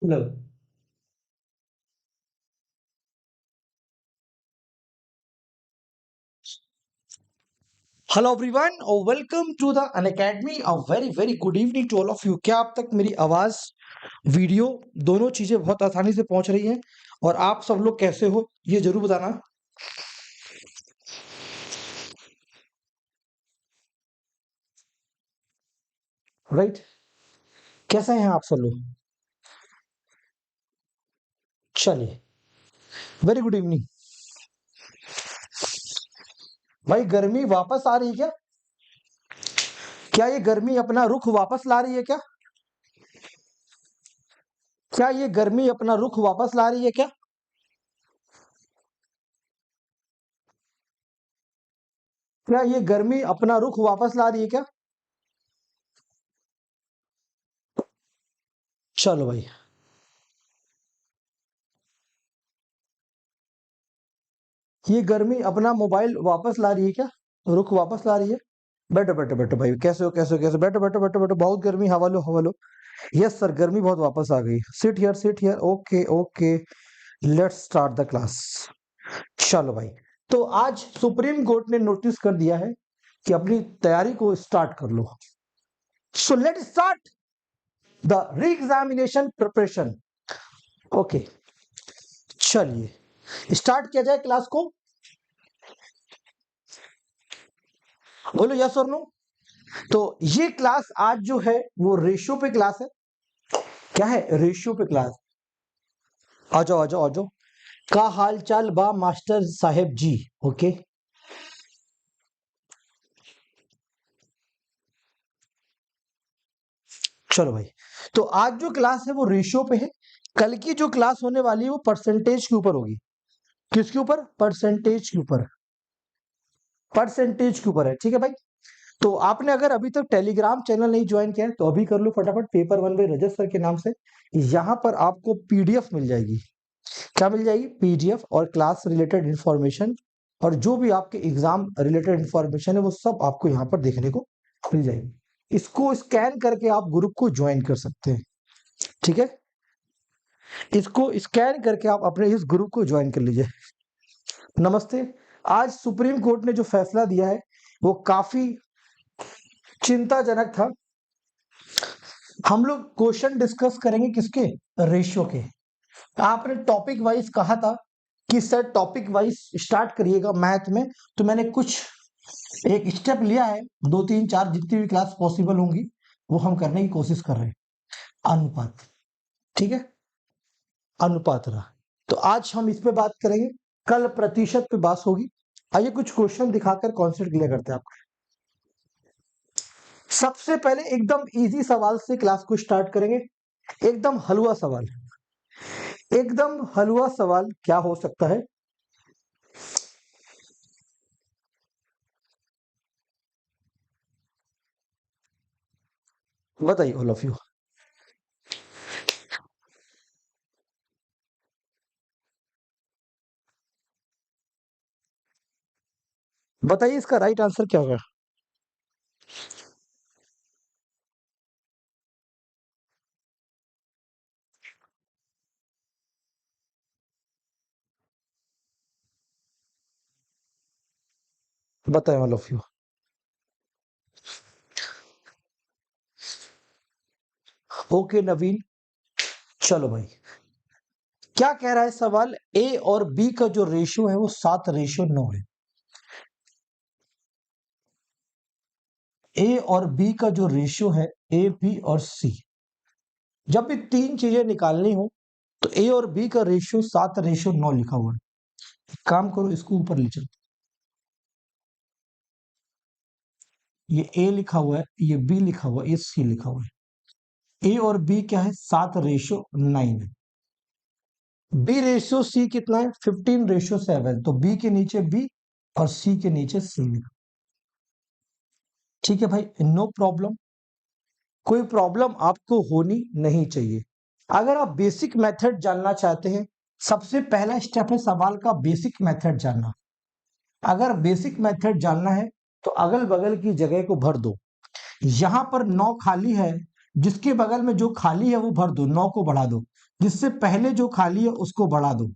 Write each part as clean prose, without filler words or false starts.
Hello. Hello everyone और welcome to the Unacademy. A very very good evening to all of you. क्या आप तक मेरी आवाज, वीडियो दोनों चीजें बहुत आसानी से पहुंच रही हैं? और आप सब लोग कैसे हो ये जरूर बताना। राइट? कैसे हैं आप सब लोग? चलिए, वेरी गुड इवनिंग। भाई, गर्मी वापस आ रही है क्या? क्या ये गर्मी अपना रुख वापस ला रही है क्या? क्या ये गर्मी अपना रुख वापस ला रही है क्या? क्या ये गर्मी अपना रुख वापस ला रही है क्या? चलो भाई। ये गर्मी अपना मोबाइल वापस ला रही है क्या? रुख वापस ला रही है? बैठो बैठो बैठो भाई, कैसे हो कैसे हो कैसे हो? बैठो बैठो बैठो बैठो, बहुत गर्मी, हवा लो हवा लो। यस सर, गर्मी बहुत वापस आ गई। Sit here, okay okay. Let's start the class. चलो भाई। तो आज सुप्रीम कोर्ट ने नोटिस कर दिया है कि अपनी तैयारी को स्टार्ट कर लो। So let start the re examination preparation. Okay, चलिए स्टार्ट किया जाए क्लास को। बोलो यस और नो। तो ये क्लास आज जो है वो रेशियो पे क्लास है। क्या है? रेशियो पे क्लास। आ जाओ आ जाओ आ जाओ। का हाल चाल बा मास्टर साहेब जी? ओके। चलो भाई। तो आज जो क्लास है वो रेशियो पे है। कल की जो क्लास होने वाली है वो परसेंटेज के ऊपर होगी। किसके ऊपर? परसेंटेज के ऊपर। परसेंटेज के ऊपर है, ठीक है भाई। तो आपने अगर अभी तक टेलीग्राम चैनल नहीं ज्वाइन किया है तो अभी कर लो फटाफट, paper one by Rajat sir के नाम से। यहां पर आपको पीडीएफ मिल जाएगी। क्या मिल जाएगी? पीडीएफ और क्लास रिलेटेड इंफॉर्मेशन। और जो भी आपके एग्जाम रिलेटेड इंफॉर्मेशन है वो सब आपको यहाँ पर देखने को मिल जाएगी। इसको स्कैन करके आप ग्रुप को ज्वाइन कर सकते हैं, ठीक है। इसको स्कैन करके आप अपने इस ग्रुप को ज्वाइन कर लीजिए। नमस्ते। आज सुप्रीम कोर्ट ने जो फैसला दिया है वो काफी चिंताजनक था। हम लोग क्वेश्चन डिस्कस करेंगे किसके? रेशियो के। आपने टॉपिक वाइज कहा था कि सर टॉपिक वाइज स्टार्ट करिएगा मैथ में। तो मैंने कुछ एक स्टेप लिया है, दो तीन चार जितनी भी क्लास पॉसिबल होंगी वो हम करने की कोशिश कर रहे हैं। अनुपात, ठीक है। अनुपात रहा। तो आज हम इस पे बात करेंगे, कल प्रतिशत पे बात होगी। आइए कुछ क्वेश्चन दिखाकर कॉन्सेप्ट क्लियर करते हैं आपका। सबसे पहले एकदम इजी सवाल से क्लास को स्टार्ट करेंगे। एकदम हलवा सवाल। एकदम हलवा सवाल क्या हो सकता है? बताइए ऑल ऑफ यू। बताइए इसका राइट आंसर क्या होगा? बताएं ऑल ऑफ यू। ओके नवीन। चलो भाई, क्या कह रहा है सवाल? ए और बी का जो रेशियो है वो 7:9 है। ए और बी का जो रेशियो है, ए बी और सी, जब भी तीन चीजें निकालनी हो तो ए और बी का रेशियो 7:9 लिखा हुआ है। एक काम करो, इसको ऊपर ले चलो। ये ए लिखा हुआ है, ये बी लिखा हुआ है, ये सी लिखा हुआ है। ए और बी क्या है? 7:9 है। बी रेशियो सी कितना है? 15:7। तो बी के नीचे बी और सी के नीचे सी लिखा। ठीक है भाई, नो प्रॉब्लम। कोई प्रॉब्लम आपको होनी नहीं चाहिए। अगर आप बेसिक मेथड जानना चाहते हैं, सबसे पहला स्टेप है सवाल का बेसिक मेथड जानना। अगर बेसिक मेथड जानना है तो अगल बगल की जगह को भर दो। यहां पर 9 खाली है, जिसके बगल में जो खाली है वो भर दो, 9 को बढ़ा दो। जिससे पहले जो खाली है उसको बढ़ा दो,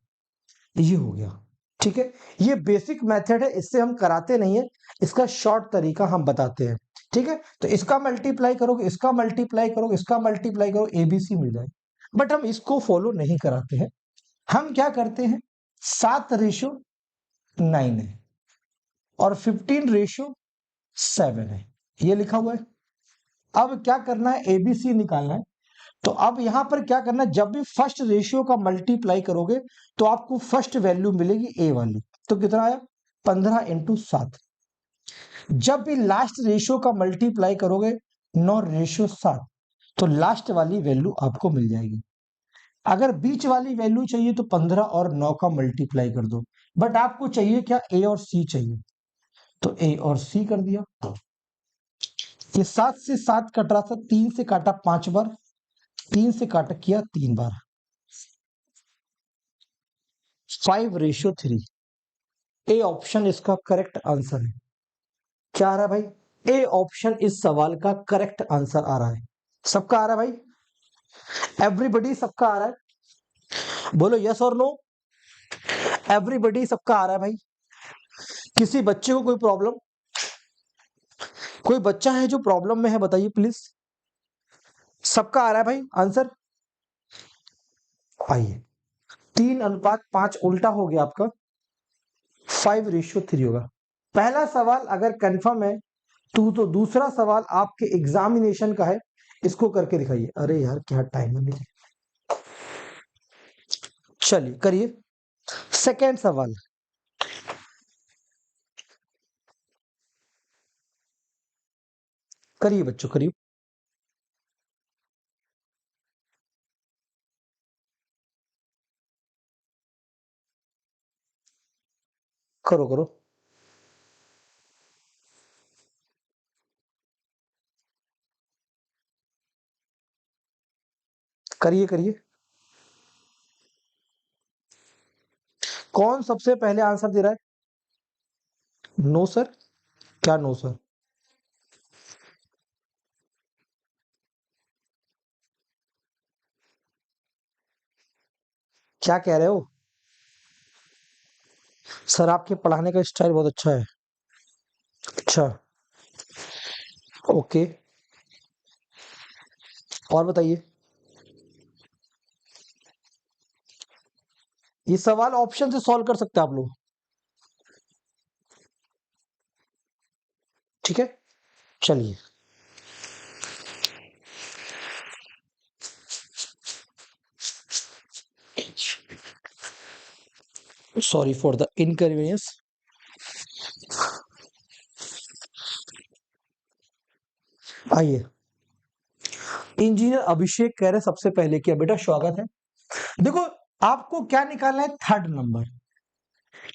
ये हो गया। ठीक है, ये बेसिक मेथड है, इससे हम कराते नहीं है, इसका शॉर्ट तरीका हम बताते हैं। ठीक है, तो इसका मल्टीप्लाई करोगे, इसका मल्टीप्लाई करोगे, इसका मल्टीप्लाई करो, एबीसी मिल जाए। बट हम इसको फॉलो नहीं कराते हैं। हम क्या करते हैं, 7:9 है और 15:7 है, ये लिखा हुआ है। अब क्या करना है, एबीसी निकालना है। तो अब यहां पर क्या करना है, जब भी फर्स्ट रेशियो का मल्टीप्लाई करोगे तो आपको फर्स्ट वैल्यू मिलेगी ए वाली। तो कितना आया, 15 × 7। जब भी लास्ट रेशियो का मल्टीप्लाई करोगे 9:7, तो लास्ट वाली वैल्यू आपको मिल जाएगी। अगर बीच वाली वैल्यू चाहिए तो 15 और 9 का मल्टीप्लाई कर दो। बट आपको चाहिए क्या, ए और सी चाहिए, तो ए और सी कर दिया। ये 7 से 7 कट रहा था, 3 से काटा 5 बार, 3 से काटा किया 3 बार, 5:3। ए ऑप्शन इसका करेक्ट आंसर है। क्या आ रहा है भाई, ए ऑप्शन इस सवाल का करेक्ट आंसर आ रहा है। सबका आ रहा है भाई, एवरीबडी सबका आ रहा है, बोलो यस और नो। एवरीबडी सबका आ रहा है भाई, किसी बच्चे को कोई प्रॉब्लम, कोई बच्चा है जो प्रॉब्लम में है, बताइए प्लीज। सबका आ रहा है भाई आंसर। आइए, 3:5 उल्टा हो गया आपका, 5:3 होगा। पहला सवाल अगर कंफर्म है तो दूसरा सवाल आपके एग्जामिनेशन का है, इसको करके दिखाइए। अरे यार क्या टाइम है मेरे, चलिए करिए। सेकेंड सवाल, करिए बच्चों करिए, करो करो। करिए करिए। कौन सबसे पहले आंसर दे रहा है, नो सर। क्या नो सर, क्या कह रहे हो सर, आपके पढ़ाने का स्टाइल बहुत अच्छा है। अच्छा, ओके, और बताइए। ये सवाल ऑप्शन से सॉल्व कर सकते हैं आप लोग, ठीक है। चलिए, सॉरी फॉर द इनकन्वीनियंस। आइए, इंजीनियर अभिषेक कह रहे सबसे पहले किया, बेटा स्वागत है। देखो, आपको क्या निकालना है, थर्ड नंबर।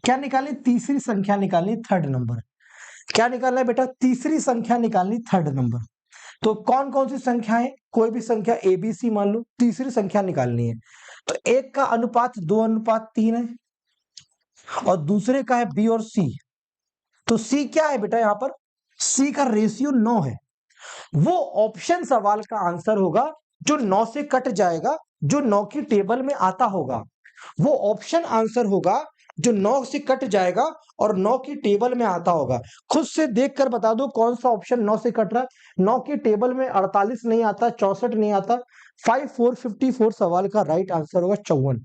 क्या निकालनी, तीसरी संख्या निकालनी, थर्ड नंबर। क्या निकालना है बेटा, तीसरी संख्या निकालनी, थर्ड नंबर। तो कौन कौन सी संख्या है, कोई भी संख्या ए बी सी मान लो, तीसरी संख्या निकालनी है। तो एक का अनुपात 2:3 है और दूसरे का है बी और सी। तो सी क्या है बेटा, यहां पर सी का रेशियो 9 है। वो ऑप्शन सवाल का आंसर होगा जो 9 से कट जाएगा, जो 9 की टेबल में आता होगा। वो ऑप्शन आंसर होगा जो 9 से कट जाएगा और 9 की टेबल में आता होगा। खुद से देखकर बता दो कौन सा ऑप्शन 9 से कट रहा है। 9 की टेबल में 48 नहीं आता, 64 नहीं आता। 5454 सवाल का राइट आंसर होगा 54।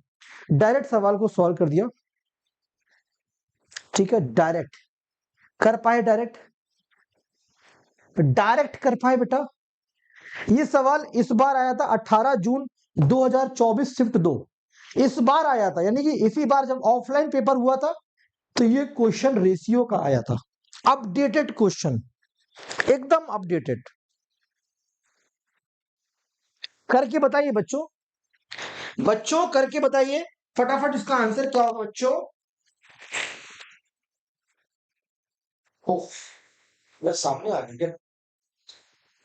डायरेक्ट सवाल को सॉल्व कर दिया, ठीक है। डायरेक्ट कर पाए, डायरेक्ट डायरेक्ट कर पाए बेटा। ये सवाल इस बार आया था 18 जून 2024 शिफ्ट 2, इस बार आया था, यानी कि इसी बार जब ऑफलाइन पेपर हुआ था तो ये क्वेश्चन रेशियो का आया था। अपडेटेड क्वेश्चन, एकदम अपडेटेड। करके बताइए बच्चों, बच्चों करके बताइए फटाफट, इसका आंसर क्या होगा बच्चों। ओफ, मैं सामने आ गया क्या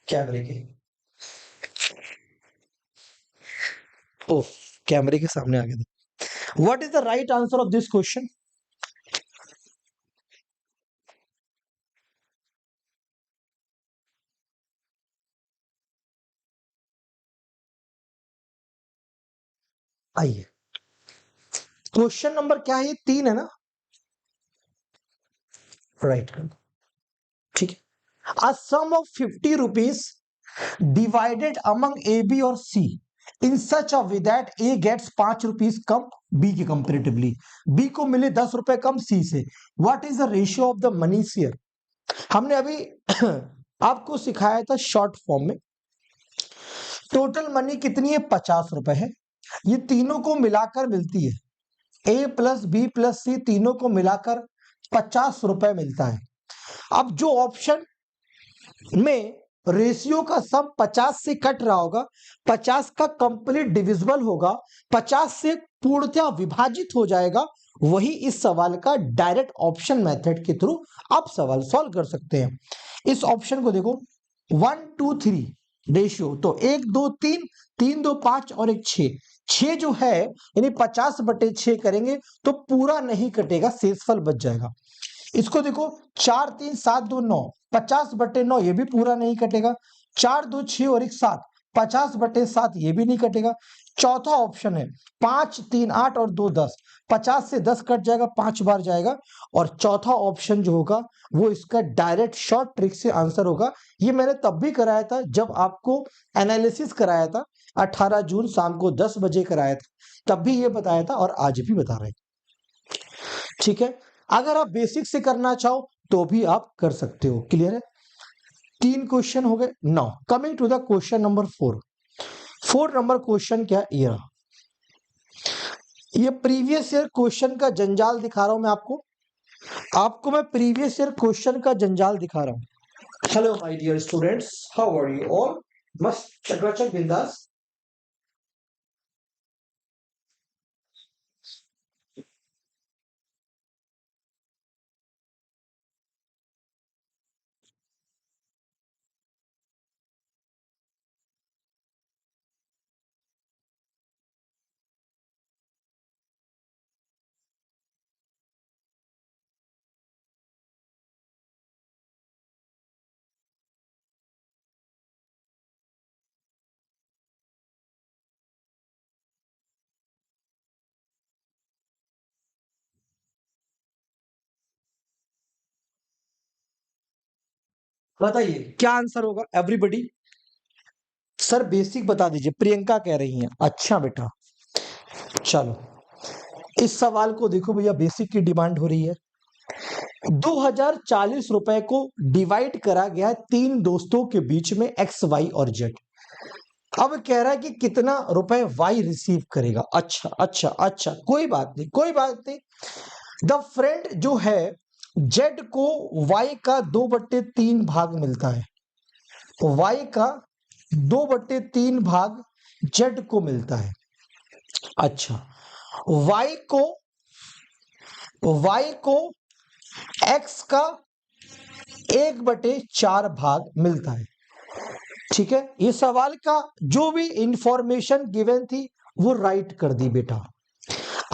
कैमरे के, ओफ, कैमरे के सामने आ गया था। What is the right answer of this question. आइए, क्वेश्चन नंबर क्या है, 3 है ना, राइट कर दो, ठीक है। A sum of 50 rupees divided among A B और C in such a way that A gets 5 rupees कम बी के कंपेरेटिवली, बी को मिले 10 रुपए कम सी से, what is the ratio of the money share. हमने अभी आपको सिखाया था शॉर्ट फॉर्म में, टोटल मनी कितनी है, 50 रुपए है, ये तीनों को मिलाकर मिलती है, ए प्लस बी प्लस सी तीनों को मिलाकर 50 रुपए मिलता है। अब जो ऑप्शन में रेशियो का सम 50 से कट रहा होगा, 50 का कंप्लीट डिविजिबल होगा, 50 से पूर्णतः विभाजित हो जाएगा, वही इस सवाल का डायरेक्ट ऑप्शन मेथड के थ्रू आप सवाल सॉल्व कर सकते हैं। इस ऑप्शन को देखो, 1 2 3 रेशियो, तो 1 2 3, 3 2 5 और 1 6, 6 जो है यानी 50/6 करेंगे तो पूरा नहीं कटेगा, शेषफल बच जाएगा। इसको देखो, 4 3 7 2 9, 50/9 ये भी पूरा नहीं कटेगा, 4 2 6 और 1 7, 50/7 ये भी नहीं कटेगा। चौथा ऑप्शन है 5 3 8 और 2 10, 50 से 10 कट जाएगा, 5 बार जाएगा, और चौथा ऑप्शन जो होगा वो इसका डायरेक्ट शॉर्ट ट्रिक से आंसर होगा। ये मैंने तब भी कराया था जब आपको एनालिसिस कराया था, 18 जून शाम को 10 बजे कराया था, तब भी ये बताया था और आज भी बता रहे हैं, ठीक है। अगर आप बेसिक से करना चाहो तो भी आप कर सकते हो, क्लियर है। 3 क्वेश्चन हो गए। Now coming to the question number 4, 4 number question क्या, ये प्रीवियस ईयर क्वेश्चन का जंजाल दिखा रहा हूं मैं आपको मैं प्रीवियस ईयर क्वेश्चन का जंजाल दिखा रहा हूं। Hello my dear students, how are you all, मस्त चकाचक बिंदास। बताइए क्या आंसर होगा एवरीबॉडी। सर बेसिक बता दीजिए, प्रियंका कह रही हैं, अच्छा बेटा। चलो इस सवाल को देखो भैया, बेसिक की डिमांड हो रही है। 2040 रुपए को डिवाइड करा गया है 3 दोस्तों के बीच में, एक्स वाई और जेड। अब कह रहा है कि कितना रुपए वाई रिसीव करेगा। अच्छा अच्छा अच्छा, कोई बात नहीं कोई बात नहीं। द फ्रेंड जो है, जेड को वाई का 2/3 भाग मिलता है, वाई का 2/3 भाग जेड को मिलता है। अच्छा, वाई को एक्स का 1/4 भाग मिलता है, ठीक है। ये सवाल का जो भी इंफॉर्मेशन गिवन थी वो राइट कर दी बेटा।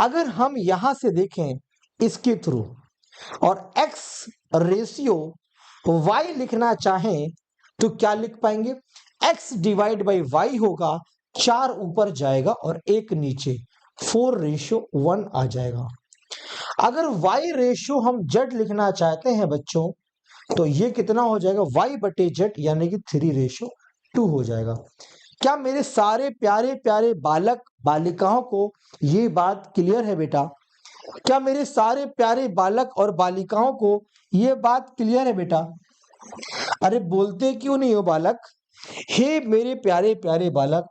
अगर हम यहां से देखें इसके थ्रू और एक्स रेशियो वाई लिखना चाहें तो क्या लिख पाएंगे, एक्स डिवाइड बाई वाई होगा, 4 ऊपर जाएगा और 1 नीचे, 4:1 आ जाएगा। अगर वाई रेशियो हम जेड लिखना चाहते हैं बच्चों, तो ये कितना हो जाएगा, y/z यानी कि 3:2 हो जाएगा। क्या मेरे सारे प्यारे प्यारे बालक बालिकाओं को ये बात क्लियर है बेटा? क्या मेरे सारे प्यारे बालक और बालिकाओं को ये बात क्लियर है बेटा? अरे बोलते क्यों नहीं हो बालक? हे मेरे प्यारे प्यारे बालक,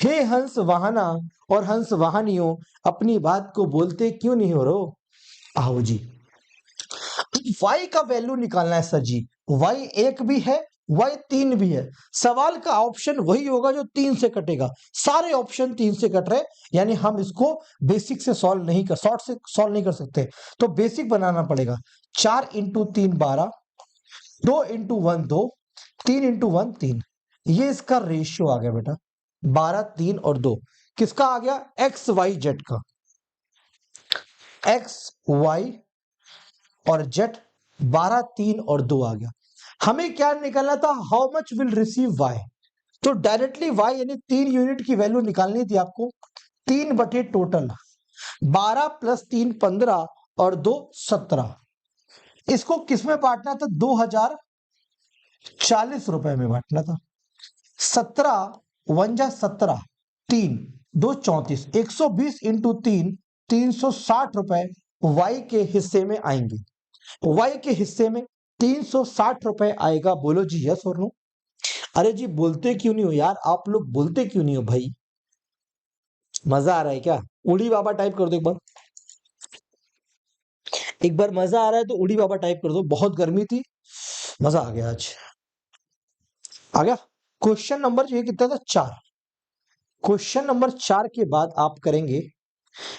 हे हंस वाहना और हंस वाहनियों, अपनी बात को बोलते क्यों नहीं हो रो? आओ जी, y का वैल्यू निकालना है सर जी। y 1 भी है, y 3 भी है। सवाल का ऑप्शन वही होगा जो 3 से कटेगा। सारे ऑप्शन 3 से कट रहे, यानी हम इसको बेसिक से सॉल्व नहीं कर, शॉर्ट से सॉल्व नहीं कर सकते, तो बेसिक बनाना पड़ेगा। 4 × 3 12, 2 × 1 2, 3 × 1 3, ये इसका रेशियो आ गया बेटा। 12 3 और 2 किसका आ गया, एक्स वाई जेड का। एक्स वाई और जेड 12 3 और 2 आ गया। हमें क्या निकालना था, how much will receive Y, तो डायरेक्टली वाई यानी 3 यूनिट की वैल्यू निकालनी थी आपको। 3 बटे टोटल 12 प्लस 3 15 और 2 17। इसको किसमें बांटना था? 2040 रुपए में बांटना था। 17 वंजा 17, 3 2 34, 120 इंटू 3, 360 रुपए वाई के हिस्से में आएंगे। वाई के हिस्से में 360 रुपए आएगा। बोलो जी यस और नो। अरे जी बोलते क्यों नहीं हो यार, आप लोग बोलते क्यों नहीं हो भाई? मजा आ रहा है क्या? उड़ी बाबा टाइप कर दो एक बार। एक बार मजा आ रहा है तो उड़ी बाबा टाइप कर दो। बहुत गर्मी थी, मजा आ गया आज। आ गया। क्वेश्चन नंबर ये कितना था? 4। क्वेश्चन नंबर 4 के बाद आप करेंगे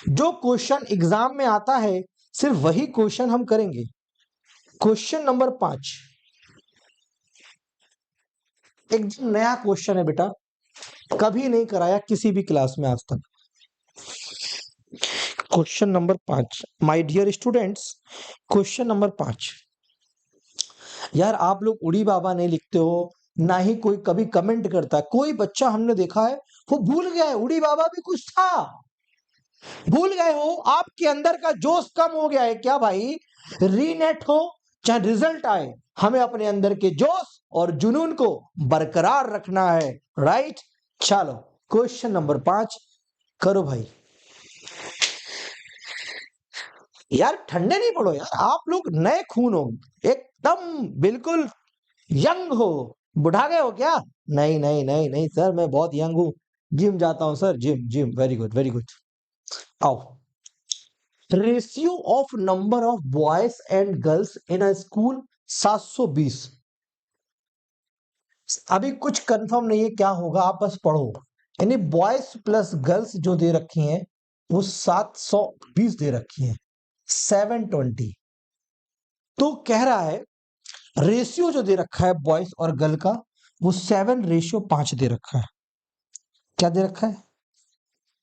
जो क्वेश्चन एग्जाम में आता है, सिर्फ वही क्वेश्चन हम करेंगे। क्वेश्चन नंबर 5 एकदम नया क्वेश्चन है बेटा, कभी नहीं कराया किसी भी क्लास में आज तक। Question number 5 my dear students, question number 5। यार आप लोग उड़ी बाबा नहीं लिखते हो, ना ही कोई कभी कमेंट करता है। कोई बच्चा हमने देखा है वो भूल गया है उड़ी बाबा भी कुछ था। भूल गए हो, आपके अंदर का जोश कम हो गया है क्या भाई? रीनेट हो चाहे रिजल्ट आए, हमें अपने अंदर के जोश और जुनून को बरकरार रखना है। राइट, चलो क्वेश्चन नंबर 5 करो भाई। यार ठंडे नहीं पड़ो यार, आप लोग नए खून हो, एकदम बिल्कुल यंग हो। बुढ़ा गए हो क्या? नहीं नहीं नहीं नहीं सर, मैं बहुत यंग हूँ, जिम जाता हूँ sir, gym gym. Very good very good. आओ, ratio of number of boys and girls in a school 720। अभी कुछ कंफर्म नहीं है क्या होगा, आप बस पढ़ो। यानी बॉयज प्लस गर्ल्स जो दे रखी हैं वो 720 दे रखी है, 720। तो कह रहा है रेशियो जो दे रखा है बॉयज और गर्ल का, वो 7:5 दे रखा है। क्या दे रखा है?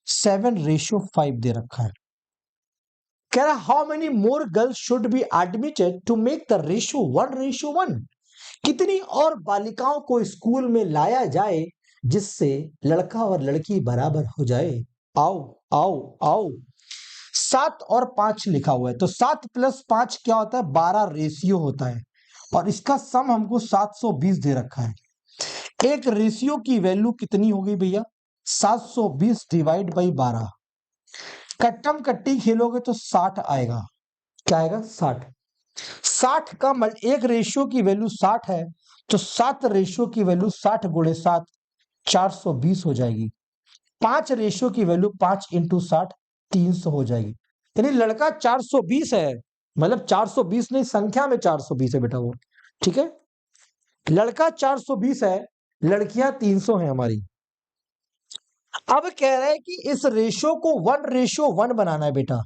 7:5 दे रखा है। कह रहा how many more girls should be admitted to make the ratio 1:1। कितनी और बालिकाओं को स्कूल में लाया जाए जिससे लड़का और लड़की बराबर हो जाए। आओ आओ आओ। 7 और 5 लिखा हुआ है, तो 7+5 क्या होता है? 12 रेशियो होता है, और इसका सम हमको 720 दे रखा है। एक रेशियो की वैल्यू कितनी होगी भैया? 720 डिवाइड बाई 12। कट्टम कट्टी खेलोगे तो 60 आएगा। क्या आएगा? 60। 60 का एक रेशियो की वैल्यू 60 है, तो 7 रेशियो की वैल्यू 60 गुणे 7 420 हो जाएगी। 5 रेशियो की वैल्यू 5 इंटू 60 300 हो जाएगी। यानी लड़का 420 है, मतलब 420 नहीं, संख्या में 420 है बेटा वो। ठीक है, लड़का 420 है, लड़कियां 300 है हमारी। अब कह रहे हैं कि इस रेशियो को 1:1 बनाना है बेटा।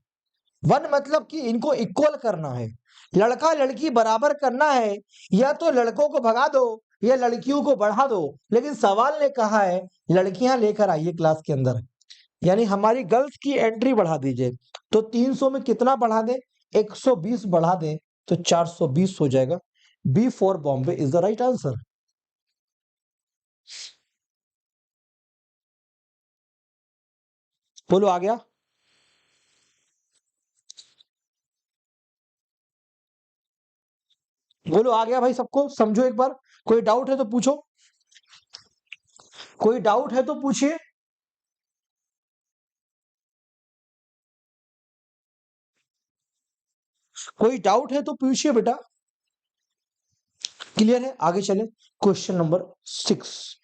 1 मतलब कि इनको इक्वल करना है, लड़का लड़की बराबर करना है। या तो लड़कों को भगा दो या लड़कियों को बढ़ा दो, लेकिन सवाल ने कहा है लड़कियां लेकर आइए क्लास के अंदर, यानी हमारी गर्ल्स की एंट्री बढ़ा दीजिए। तो 300 में कितना बढ़ा दे? 120 बढ़ा दे तो 420 हो जाएगा। B for Bombay is the right answer. बोलो आ गया? बोलो आ गया भाई सबको? समझो एक बार। कोई डाउट है तो पूछो, कोई डाउट है तो पूछिए। कोई डाउट है तो पूछिए बेटा। क्लियर है? आगे चले। क्वेश्चन नंबर 6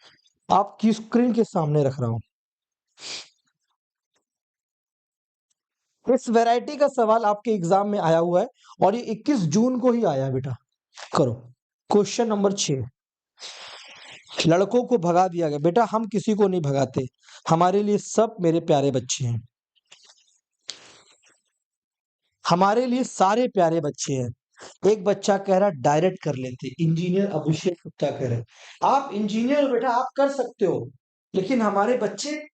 आपकी स्क्रीन के सामने रख रहा हूं। इस वैरायटी का सवाल आपके एग्जाम में आया हुआ है, और ये 21 जून को ही आया है बेटा। करो। Question number 6। लड़कों को भगा दिया गया बेटा, हम किसी को नहीं भगाते, हमारे लिए सब मेरे प्यारे बच्चे हैं, हमारे लिए सारे प्यारे बच्चे हैं। एक बच्चा कह रहा डायरेक्ट कर लेते, इंजीनियर अभिषेक गुप्ता कह रहे आप इंजीनियर हो बेटा, आप कर सकते हो, लेकिन हमारे बच्चे।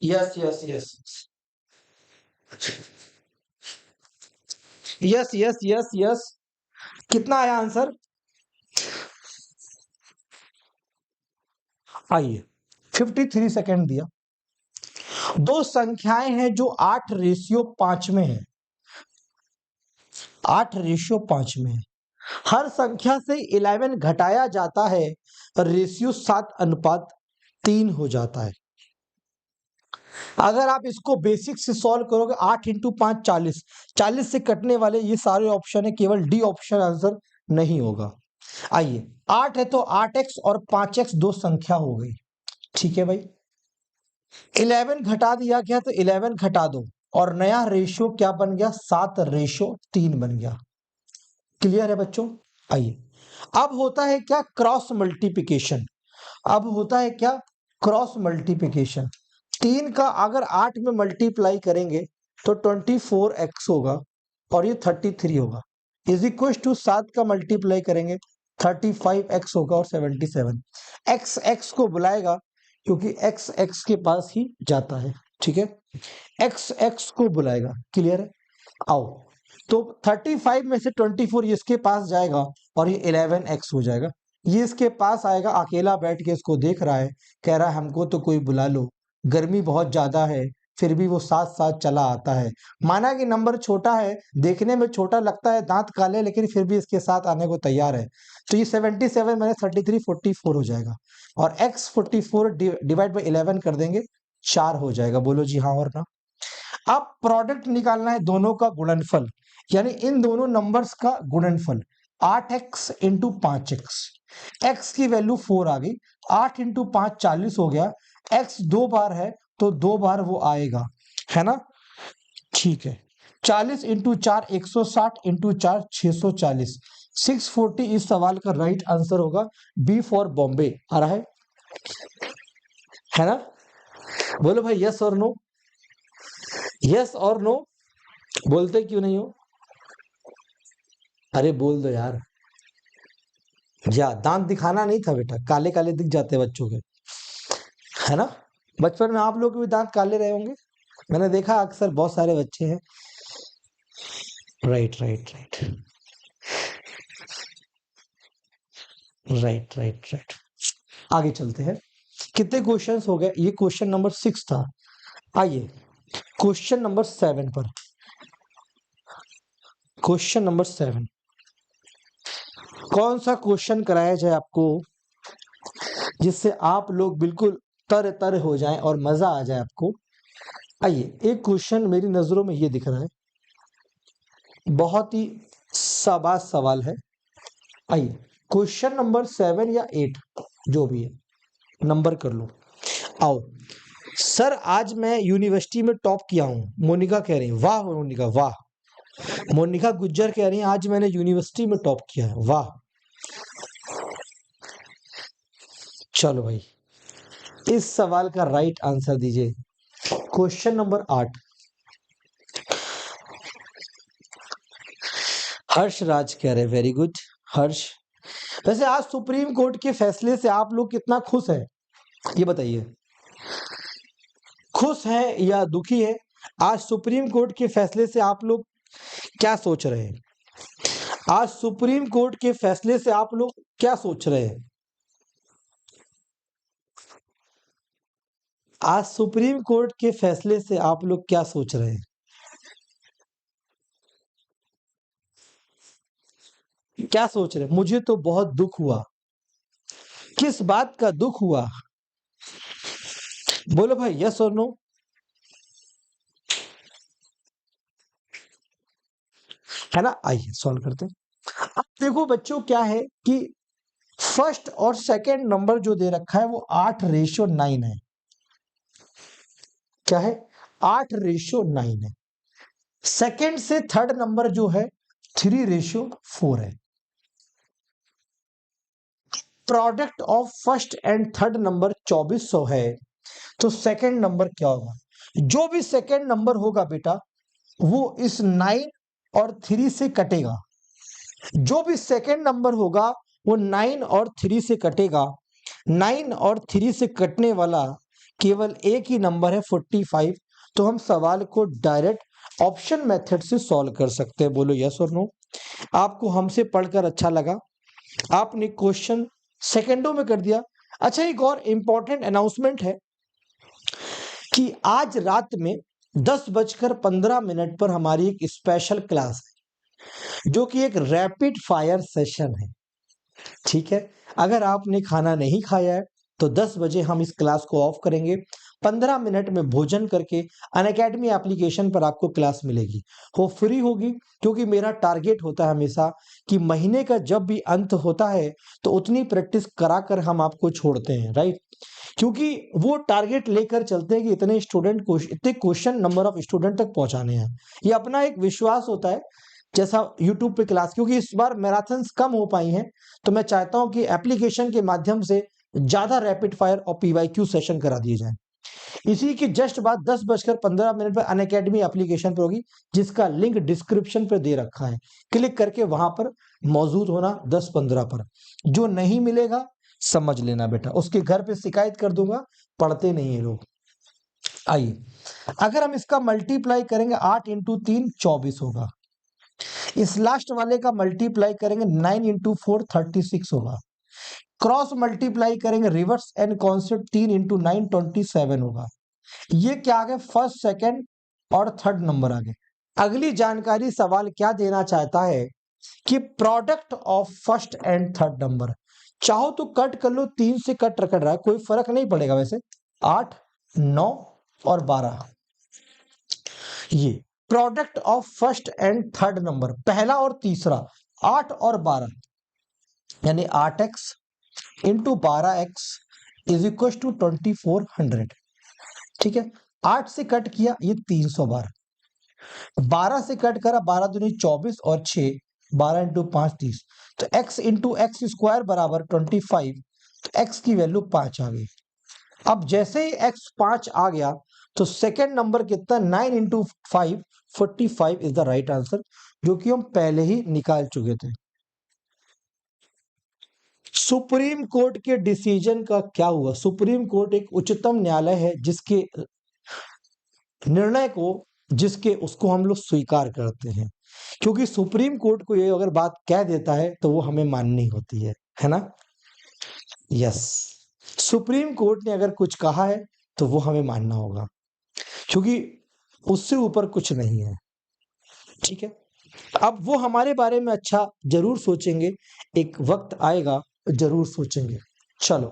Yes yes yes yes yes yes yes. कितना आया आंसर? आइए, 53 सेकेंड दिया। दो संख्याएं हैं जो 8:5 में है, 8:5 में है। हर संख्या से 11 घटाया जाता है, रेशियो 7:3 हो जाता है। अगर आप इसको बेसिक से सॉल्व करोगे, 8 इंटू 5 40, 40 से कटने वाले ये सारे ऑप्शन है, केवल डी ऑप्शन आंसर नहीं होगा। आइए, 8 है तो 8x और 5x दो संख्या हो गई, ठीक है भाई। 11 घटा दिया गया तो 11 घटा दो, और नया रेशियो क्या बन गया? 7:3 बन गया। क्लियर है बच्चों? आइए, अब होता है क्या? Cross multiplication. अब होता है क्या? Cross multiplication. 3 का अगर 8 में मल्टीप्लाई करेंगे तो 24x होगा, और ये 33 होगा। इज इक्वल टू 7 का मल्टीप्लाई करेंगे 35x होगा, और 77। x x को बुलाएगा, क्योंकि x x के पास ही जाता है, ठीक है। x x को बुलाएगा। क्लियर है? आओ, तो 35 में से 24 इसके पास जाएगा, और ये 11x हो जाएगा। ये इसके पास आएगा, अकेला बैठ के इसको देख रहा है, कह रहा है हमको तो कोई बुला लो, गर्मी बहुत ज्यादा है, फिर भी वो साथ साथ चला आता है। माना कि नंबर छोटा है, देखने में छोटा लगता है, दांत काले, लेकिन फिर भी इसके साथ आने को तैयार है। तो ये 77 माइनस 33 44 हो जाएगा, और x 44 डिवाइड बाई 11 कर देंगे, 4 हो जाएगा। बोलो जी हाँ और ना। अब प्रोडक्ट निकालना है दोनों का गुणनफल, यानी इन दोनों नंबर्स का गुणनफल। 8x इंटू 5x, x की वैल्यू 4 आ गई, 8 इंटू 5 40 हो गया। x 2 बार है तो 2 बार वो आएगा, है ना? ठीक है। 40 इंटू 4 160, इंटू 4 640, 640 इस सवाल का राइट आंसर होगा। बी फॉर बॉम्बे आ रहा है ना? बोलो भाई यस और नो, यस और नो। बोलते क्यों नहीं हो? अरे बोल दो यार। या दांत दिखाना नहीं था बेटा, काले काले दिख जाते बच्चों के, है ना? बचपन में आप लोग के भी दांत काले रहे होंगे, मैंने देखा अक्सर बहुत सारे बच्चे हैं। Right right right right right right. आगे चलते हैं। कितने क्वेश्चंस हो गए? ये क्वेश्चन नंबर 6 था। आइए क्वेश्चन नंबर 7 पर। क्वेश्चन नंबर 7, कौन सा क्वेश्चन कराया जाए आपको जिससे आप लोग बिल्कुल तर तर हो जाएं और मजा आ जाए आपको? आइए, एक क्वेश्चन मेरी नजरों में ये दिख रहा है, बहुत ही शाबाश सवाल है। आइए, क्वेश्चन नंबर 7 या 8 जो भी है, नंबर कर लो। आओ सर, आज मैं यूनिवर्सिटी में टॉप किया हूं। मोनिका कह रही है वाह मोनिका वाह। मोनिका गुज्जर कह रही है आज मैंने यूनिवर्सिटी में टॉप किया है, वाह। चलो भाई, इस सवाल का राइट आंसर दीजिए। क्वेश्चन नंबर 8, हर्ष राज कह रहे वेरी गुड हर्ष। वैसे आज सुप्रीम कोर्ट के फैसले से आप लोग कितना खुश हैं, ये बताइए। खुश हैं या दुखी है? आज सुप्रीम कोर्ट के फैसले से आप लोग क्या सोच रहे हैं? आज सुप्रीम कोर्ट के फैसले से आप लोग क्या सोच रहे हैं? आज सुप्रीम कोर्ट के फैसले से आप लोग क्या सोच रहे हैं? क्या सोच रहे हैं? मुझे तो बहुत दुख हुआ। किस बात का दुख हुआ? बोलो भाई यस और नो। है ना? आइए सॉल्व करते हैं। अब देखो बच्चों, क्या है कि फर्स्ट और सेकंड नंबर जो दे रखा है वो 8:9 है। क्या है? 8:9 है। सेकंड से थर्ड नंबर जो है 3:4 है। Product of first and third number 2400 है, तो सेकंड नंबर क्या होगा? जो भी सेकंड नंबर होगा बेटा, वो इस 9 और 3 से कटेगा। जो भी सेकंड नंबर होगा वो 9 और 3 से कटेगा। 9 और 3 से कटने वाला केवल एक ही नंबर है 45, तो हम सवाल को डायरेक्ट ऑप्शन मेथड से सॉल्व कर सकते हैं। बोलो यस और नो। आपको हमसे पढ़कर अच्छा लगा, आपने क्वेश्चन सेकंडों में कर दिया। अच्छा, एक और इंपॉर्टेंट अनाउंसमेंट है कि आज रात में 10:15 पर हमारी एक स्पेशल क्लास है, जो कि एक रैपिड फायर सेशन है। ठीक है, अगर आपने खाना नहीं खाया है तो 10 बजे हम इस क्लास को ऑफ करेंगे। 15 मिनट में भोजन करके अनअकैडमी एप्लीकेशन पर आपको क्लास मिलेगी। वो फ्री होगी, क्योंकि मेरा टारगेट होता है हमेशा कि महीने का जब भी अंत होता है तो उतनी प्रैक्टिस कराकर हम आपको छोड़ते हैं, राइट। क्योंकि वो टारगेट लेकर चलते हैं कि इतने स्टूडेंट को, इतने क्वेश्चन नंबर ऑफ स्टूडेंट तक पहुंचाने हैं। ये अपना एक विश्वास होता है, जैसा यूट्यूब पे क्लास, क्योंकि इस बार मैराथन्स कम हो पाई हैं, तो मैं चाहता हूं कि एप्लीकेशन के माध्यम से ज्यादा रैपिड फायर और पीवाईक्यू सेशन करा दिए जाएं। इसी की जस्ट बाद 10:15 पर अनअकैडमी एप्लीकेशन पर होगी, जिसका लिंक डिस्क्रिप्शन पे दे रखा है। क्लिक करके वहां पर मौजूद होना 10:15 पर। जो नहीं मिलेगा समझ लेना बेटा, उसके घर पे शिकायत कर दूंगा, पढ़ते नहीं है लोग। आइए, अगर हम इसका मल्टीप्लाई करेंगे 8 इंटू 3 24 होगा। इस लास्ट वाले का मल्टीप्लाई करेंगे 9 इंटू 4 36 होगा। क्रॉस मल्टीप्लाई करेंगे रिवर्स एंड कॉन्सेप्ट 3 इंटू 9 27 होगा। ये क्या आ गए, फर्स्ट सेकंड और थर्ड नंबर आ गए। अगली जानकारी सवाल क्या देना चाहता है कि product of first and third number. चाहो तो कट कर लो, 3 से कट कर रहा है, कोई फर्क नहीं पड़ेगा वैसे। 8, 9 और 12, ये product of first and third number, पहला और तीसरा, 8 और 12, यानी 8x into 12x is equal to 2400। ठीक है, 8 से कट किया ये 312, 12 से कट करा 12 दूनी 24 और 6, 12 इंटू 5 30, तो x इंटू एक्स स्क्वायर बराबर 25, तो x की वैल्यू 5 आ गई। अब जैसे ही x 5 आ गया तो सेकेंड नंबर कितना, 9 into 5 45 is the right answer, जो कि हम पहले ही निकाल चुके थे। सुप्रीम कोर्ट के डिसीजन का क्या हुआ। सुप्रीम कोर्ट एक उच्चतम न्यायालय है, जिसके निर्णय को, जिसके उसको हम लोग स्वीकार करते हैं, क्योंकि सुप्रीम कोर्ट को ये अगर बात कह देता है तो वो हमें माननी होती है ना। यस, सुप्रीम कोर्ट ने अगर कुछ कहा है तो वो हमें मानना होगा, क्योंकि उससे ऊपर कुछ नहीं है। ठीक है, अब वो हमारे बारे में अच्छा जरूर सोचेंगे, एक वक्त आएगा जरूर सोचेंगे। चलो,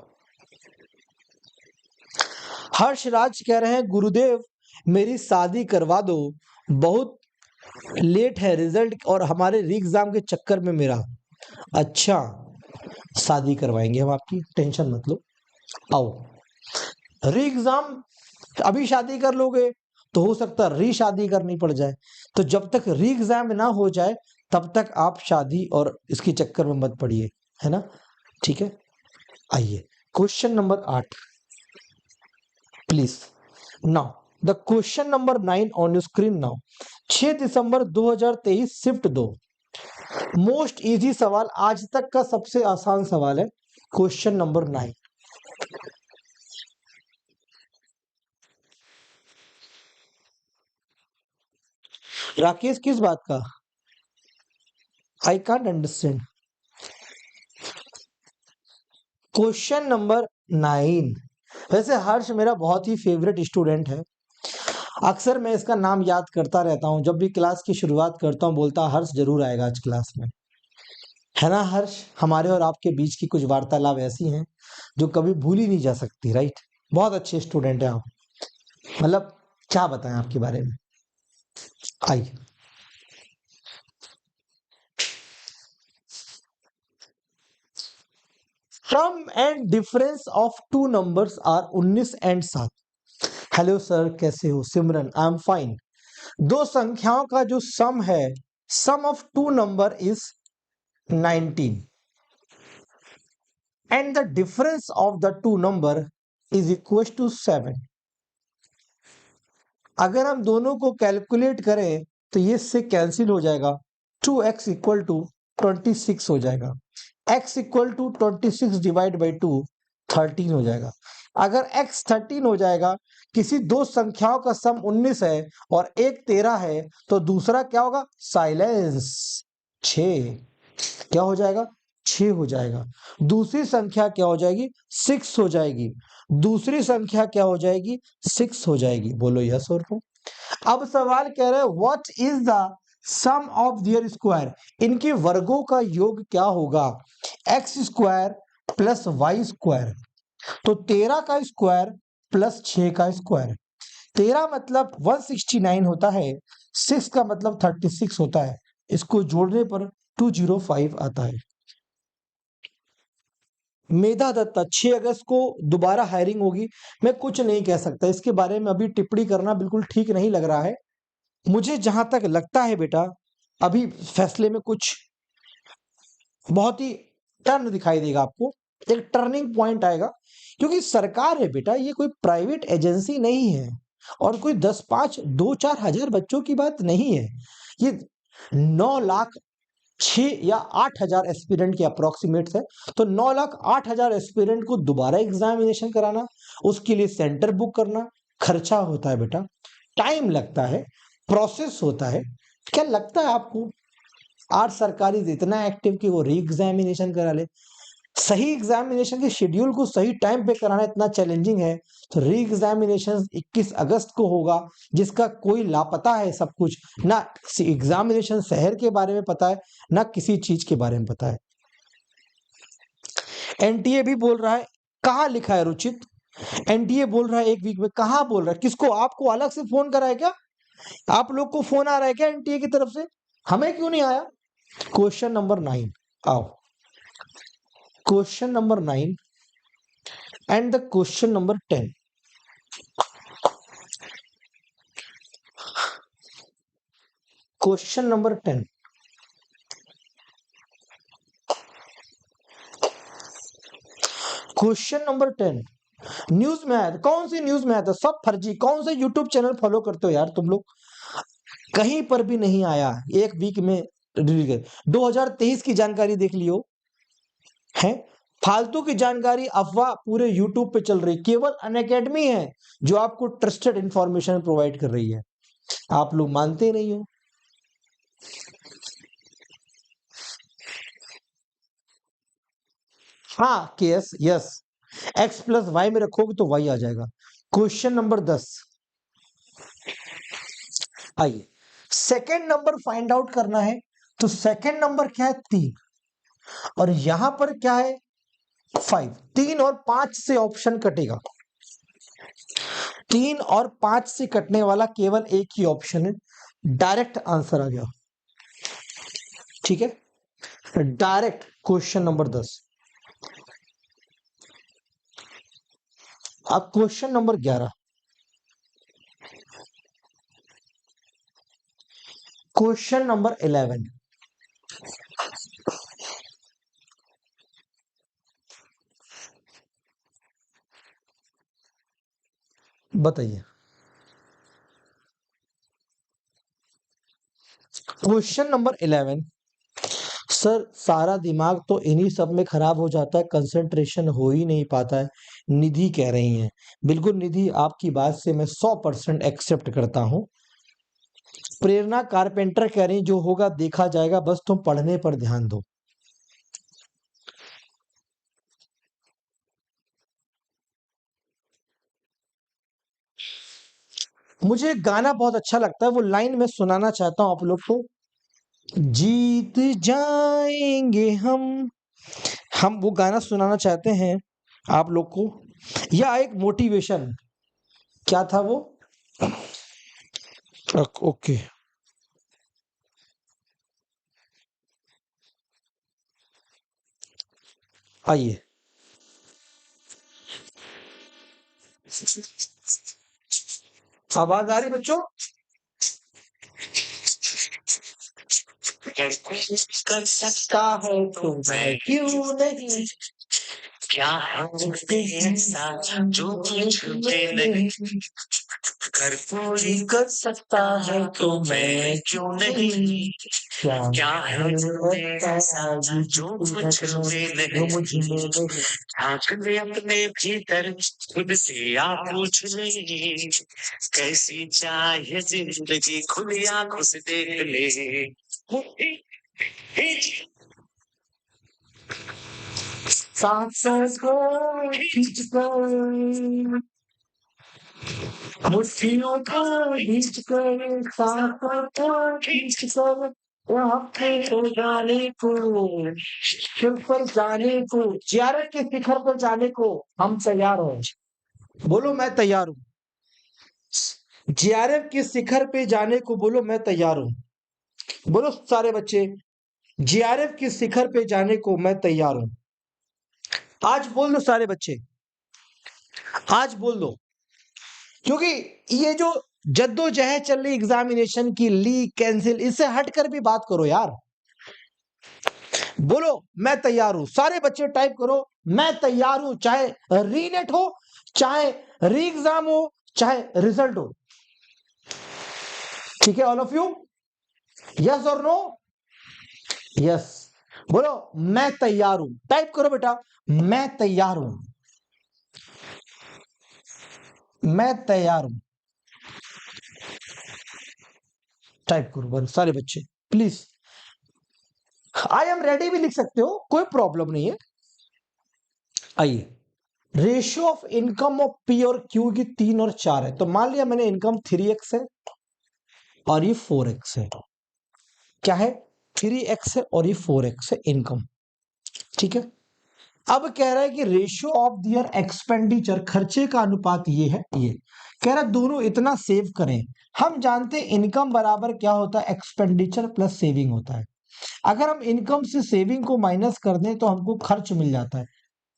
हर्षराज कह रहे हैं गुरुदेव मेरी शादी करवा दो, बहुत लेट है रिजल्ट और हमारे री एग्जाम के चक्कर में मेरा। अच्छा, शादी करवाएंगे हम आपकी, टेंशन मत लो। आओ, री एग्जाम, अभी शादी कर लोगे तो हो सकता है री शादी करनी पड़ जाए, तो जब तक री एग्जाम ना हो जाए तब तक आप शादी और इसके चक्कर में मत पड़िए, है ना। ठीक है, आइए question number 8 please. Now the question number 9 on your screen now. 6 December 2023 shift 2। Most easy सवाल, आज तक का सबसे आसान सवाल है, क्वेश्चन नंबर 9। राकेश किस बात का, I can't understand. Question number 9। वैसे हर्ष मेरा बहुत ही फेवरेट स्टूडेंट है, अक्सर मैं इसका नाम याद करता रहता हूँ, जब भी क्लास की शुरुआत करता हूँ बोलता हर्ष जरूर आएगा आज क्लास में, है ना हर्ष। हमारे और आपके बीच की कुछ वार्तालाप ऐसी हैं जो कभी भूल ही नहीं जा सकती, राइट। बहुत अच्छे स्टूडेंट हैं आप, मतलब क्या बताएं आपके बारे में। आइए, sum and difference of two numbers are 19 and 7। Hello sir, कैसे हो। Simran, I am fine. दो संख्याओं का जो सम है, sum of two number is 19 and the difference of the two number is equal to 7। अगर हम दोनों को कैलकुलेट करें तो ये से कैंसिल हो जाएगा, 2x इक्वल टू 26 हो जाएगा, x equal to 26 divide by 2 13 हो जाएगा। अगर x 13 हो जाएगा, किसी दो संख्याओं का सम 19 है और एक 13 है, तो दूसरा क्या होगा? साइलेंस। 6 क्या हो जाएगा? 6 हो जाएगा। दूसरी संख्या क्या हो जाएगी? 6 हो जाएगी। दूसरी संख्या क्या हो जाएगी? 6 हो जाएगी। बोलो यस और नो। अब सवाल कह रहे हैं what is the sum of their square, इनके वर्गों का योग क्या होगा? X square plus Y square. तो 13 का स्क्वायर प्लस 6 का स्क्वायर। 13 मतलब 169 होता है, 6 का मतलब 36 होता है। इसको जोड़ने पर 205 आता है। मेधा दत्ता 6 अगस्त को दोबारा हायरिंग होगी। मैं कुछ नहीं कह सकता इसके बारे में, अभी टिप्पणी करना बिल्कुल ठीक नहीं लग रहा है। मुझे जहां तक लगता है बेटा, अभी फैसले में कुछ बहुत ही टर्न दिखाई देगा आपको, एक टर्निंग पॉइंट आएगा। क्योंकि सरकार है बेटा, ये कोई प्राइवेट एजेंसी नहीं है और कोई 10-5 2-4 हजार बच्चों की बात नहीं है। ये 9 लाख 6 या 8 हजार एस्पिरेंट के अप्रोक्सीमेट है। तो 9 लाख 8 हजार एस्पिरेंट को दोबारा एग्जामिनेशन कराना, उसके लिए सेंटर बुक करना, खर्चा होता है बेटा, टाइम लगता है, प्रोसेस होता है। क्या लगता है आपको आज सरकारी इतना एक्टिव कि वो री एग्जामिनेशन करा ले? सही एग्जामिनेशन के शेड्यूल को सही टाइम पे कराना इतना चैलेंजिंग है, तो री एग्जामिनेशन 21 अगस्त को होगा, जिसका कोई लापता है सब कुछ ना। एग्जामिनेशन शहर के बारे में पता है, ना किसी चीज के बारे में पता है। एनटीए भी बोल रहा है, कहाँ लिखा है रुचित? एनटीए बोल रहा है एक वीक में, कहाँ बोल रहा है? किसको? आपको अलग से फोन करा है क्या? आप लोग को फोन आ रहा है क्या एनटीए की तरफ से? हमें क्यों नहीं आया? क्वेश्चन नंबर 9 आओ। Question number 9 and the question number 10। Question number 10। Question number 10 news में आया था। कौन सी न्यूज में आया था? सब फर्जी। कौन से यूट्यूब चैनल फॉलो करते हो यार तुम लोग? कहीं पर भी नहीं आया, एक वीक में रिलीज कर। 2023 की जानकारी देख लियो है। फालतू की जानकारी, अफवाह पूरे यूट्यूब पे चल रही। केवल अनअकैडमी है जो आपको ट्रस्टेड इंफॉर्मेशन प्रोवाइड कर रही है। आप लोग मानते नहीं हो। हाँ case yes, X plus Y में रखोगे तो वाई आ जाएगा। Question number 10। आइए, सेकेंड नंबर फाइंड आउट करना है। तो सेकेंड नंबर क्या है? 3। और यहां पर क्या है? 5। 3 और 5 से ऑप्शन कटेगा। 3 और 5 से कटने वाला केवल एक ही ऑप्शन है, डायरेक्ट आंसर आ गया। ठीक है, डायरेक्ट। Question number 10। अब क्वेश्चन नंबर 11। Question number 11। बताइए। Question number 11। सर सारा दिमाग तो इन्हीं सब में खराब हो जाता है, कंसंट्रेशन हो ही नहीं पाता है। निधि कह रही हैं। बिल्कुल निधि, आपकी बात से मैं 100% एक्सेप्ट करता हूं। प्रेरणा कारपेंटर कह रही, जो होगा देखा जाएगा, बस तुम पढ़ने पर ध्यान दो। मुझे गाना बहुत अच्छा लगता है, वो लाइन मैं सुनाना चाहता हूं आप लोग को। जीत जाएंगे हम वो गाना सुनाना चाहते हैं आप लोग को, या एक मोटिवेशन। क्या था वो? ओके, आइए। आवाज आ रही बच्चों? कर सकता है तो मैं क्यों नहीं, क्या है मुझसे ऐसा जो मुझ में नहीं। अगर कोई कर सकता है तो मैं क्यों नहीं, क्या है ऐसा जो मुझ में नहीं, झांक ले अपने भीतर खुद से आप पूछ ले, कैसी चाहे जिंदगी खुली आंखों से देख ले। सांसों को खींचकर, मुट्ठियों को खींचकर, सांसों को खींचकर, वहाँ पे तो जाने को, शिखर पर जाने को, जियारत के शिखर पर जाने को हम तैयार हो। बोलो मैं तैयार हूँ। जीआरएफ के शिखर पे जाने को बोलो मैं तैयार हूँ। बोलो सारे बच्चे, जीआरएफ के शिखर पे जाने को मैं तैयार हूँ। आज बोल दो सारे बच्चे, आज बोल दो, क्योंकि ये जो जद्दोजहद चल रही एग्जामिनेशन की, लीक कैंसिल, इससे हटकर भी बात करो यार। बोलो मैं तैयार हूं। सारे बच्चे टाइप करो मैं तैयार हूं, चाहे रीनेट हो, चाहे री एग्जाम हो, चाहे रिजल्ट हो। ठीक है ऑल ऑफ यू, यस और नो? यस। बोलो मैं तैयार हूं, टाइप करो बेटा मैं तैयार हूं, मैं तैयार हूं। टाइप करो बोलो सारे बच्चे प्लीज। आई एम रेडी भी लिख सकते हो, कोई प्रॉब्लम नहीं है। आइए, ratio of income of P और क्यू की 3 और 4 है। तो मान लिया मैंने इनकम 3x है और ये 4x है। क्या है? 3x है और ये 4x है इनकम। ठीक है, अब कह रहा है कि रेशियो ऑफ दियर एक्सपेंडिचर, खर्चे का अनुपात ये है, ये कह रहा है दोनों इतना सेव करें। हम जानते हैं इनकम बराबर क्या होता है? एक्सपेंडिचर प्लस सेविंग होता है। अगर हम इनकम से सेविंग को माइनस कर दें तो हमको खर्च मिल जाता है।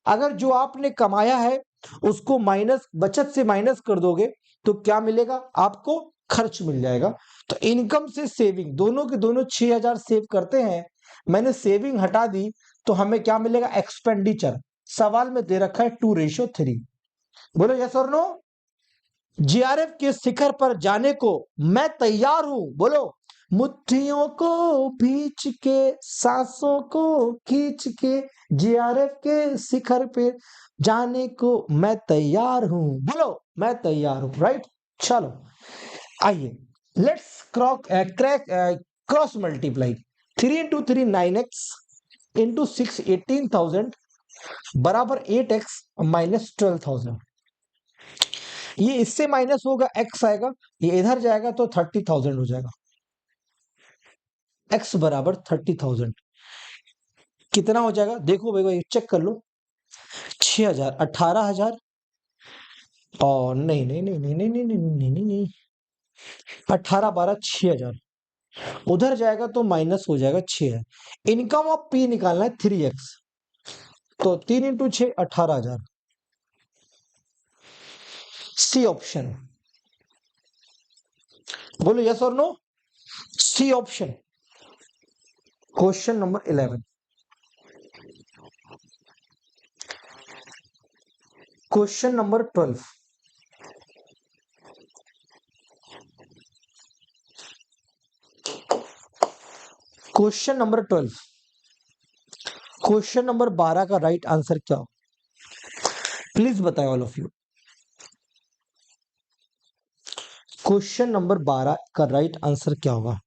अगर जो आपने कमाया है उसको माइनस, बचत से माइनस कर दोगे तो क्या मिलेगा? आपको खर्च मिल जाएगा। तो इनकम से सेविंग, दोनों के दोनों 6000 सेव करते हैं, मैंने सेविंग हटा दी तो हमें क्या मिलेगा? एक्सपेंडिचर। सवाल में दे रखा है 2:3। बोलो यस और नो? जीआरएफ के शिखर पर जाने को मैं तैयार हूं। बोलो मुट्ठियों को भींच के, सांसों को खींच के, जीआरएफ के शिखर पे जाने को मैं तैयार हूं। बोलो मैं तैयार हूं। राइट, चलो आइए let's cross multiply. 3 into 3 9x into 6 18,000 बराबर 8x माइनस 12,000। ये इससे माइनस होगा, x आएगा, ये इधर जाएगा तो 30,000 हो जाएगा। x बराबर 30,000 कितना हो जाएगा? देखो भाई चेक कर लो। 6,000, 18,000 और नहीं नहीं नहीं नहीं नहीं नहीं नहीं नहीं नहीं नहीं 18 12 6,000 उधर जाएगा तो माइनस हो जाएगा 6 है। इनकम ऑफ पी निकालना है 3x, तो 3 इंटू 6 18,000। सी ऑप्शन, बोलो यस और no? C option. Question number 11, question number 12, question number 12, question number 12 का राइट आंसर क्या हो? प्लीज बताएं all of you. Question number 12 का राइट आंसर क्या होगा?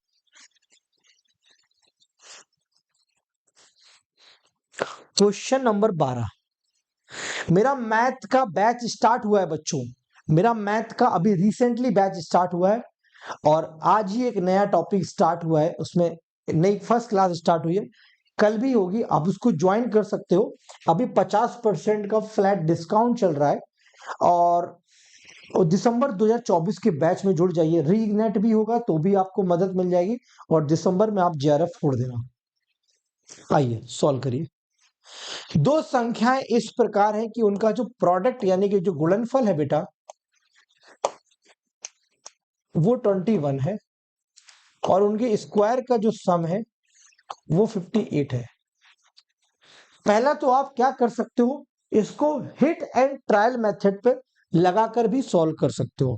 क्वेश्चन नंबर 12, मेरा मैथ का बैच स्टार्ट हुआ है बच्चों, मेरा मैथ का अभी रिसेंटली बैच स्टार्ट हुआ है और आज ही एक नया टॉपिक स्टार्ट हुआ है, उसमें नई फर्स्ट क्लास स्टार्ट हुई है, कल भी होगी, आप उसको ज्वाइन कर सकते हो। अभी 50% का फ्लैट डिस्काउंट चल रहा है और दिसंबर 2024 के बैच में जुड़ जाइए। रीनेट भी होगा तो भी आपको मदद मिल जाएगी और दिसंबर में आप जेआरएफ फोड़ देना। आइए सॉल्व करिए। दो संख्याएं इस प्रकार है कि उनका जो प्रोडक्ट यानी कि जो गुणनफल है बेटा वो 21 है और उनके स्क्वायर का जो सम है वो 58 है। पहला तो आप क्या कर सकते हो, इसको हिट एंड ट्रायल मेथड पे लगाकर भी सॉल्व कर सकते हो।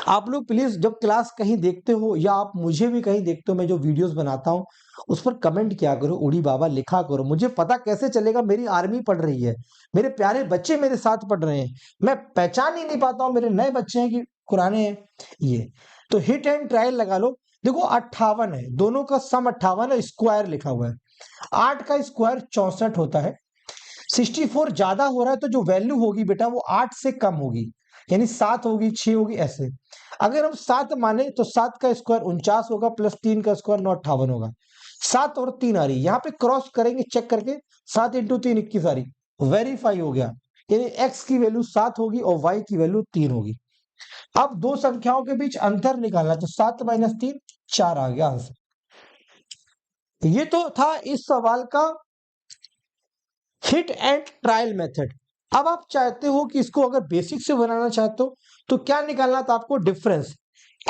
आप लोग प्लीज जब क्लास कहीं देखते हो या आप मुझे भी कहीं देखते हो, मैं जो वीडियोस बनाता हूँ उस पर कमेंट किया करो, उड़ी बाबा लिखा करो। मुझे पता कैसे चलेगा मेरी आर्मी पढ़ रही है, मेरे प्यारे बच्चे मेरे साथ पढ़ रहे हैं, मैं पहचान ही नहीं पाता हूँ मेरे नए बच्चे हैं कि पुराने हैं। ये तो हिट एंड ट्रायल लगा लो। देखो 58 है, दोनों का सम 58 है, स्क्वायर लिखा हुआ है। 8 का स्क्वायर 64 होता है। 64 ज्यादा हो रहा है तो जो वैल्यू होगी बेटा वो 8 से कम होगी, यानी 7 होगी, 6 होगी, ऐसे। अगर हम 7 माने तो 7 का स्क्वायर 49 होगा, प्लस 3 का स्क्वायर 958 होगा। 7 और 3 आ रही, यहाँ पे क्रॉस करेंगे, चेक करके 7 इंटू 3 21 आ रही, वेरीफाई हो गया। यानी एक्स की वैल्यू 7 होगी और वाई की वैल्यू 3 होगी। अब दो संख्याओं के बीच अंतर निकालना, तो 7 माइनस 3 4 आ गया आंसर। ये तो था इस सवाल का हिट एंड ट्रायल मेथड। अब आप चाहते हो कि इसको अगर बेसिक से बनाना चाहते हो तो क्या निकालना था आपको, डिफरेंस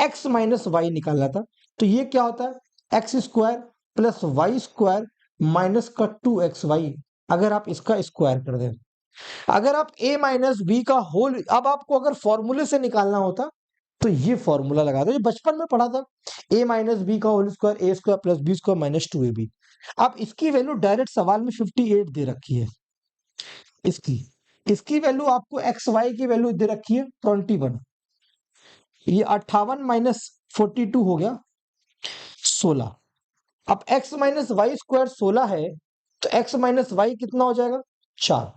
x माइनस वाई निकालना था। तो ये क्या होता है, X square plus Y square minus का 2xy, अगर आप इसका स्क्वायर कर दें। अगर आप a माइनस बी का होल, अब आपको अगर फॉर्मूले से निकालना होता तो ये फॉर्मूला लगा दो, ये बचपन में पढ़ा था, a माइनस बी का whole square A square plus B square minus 2ab। अब इसकी वैल्यू डायरेक्ट सवाल में 58 दे रखी है। इसकी इसकी वैल्यू आपको एक्स वाई की वैल्यू दे रखी है 21। ये 58 माइनस 42 हो गया 16। अब x माइनस वाई स्क्वायर 16 है तो x माइनस वाई कितना हो जाएगा, 4।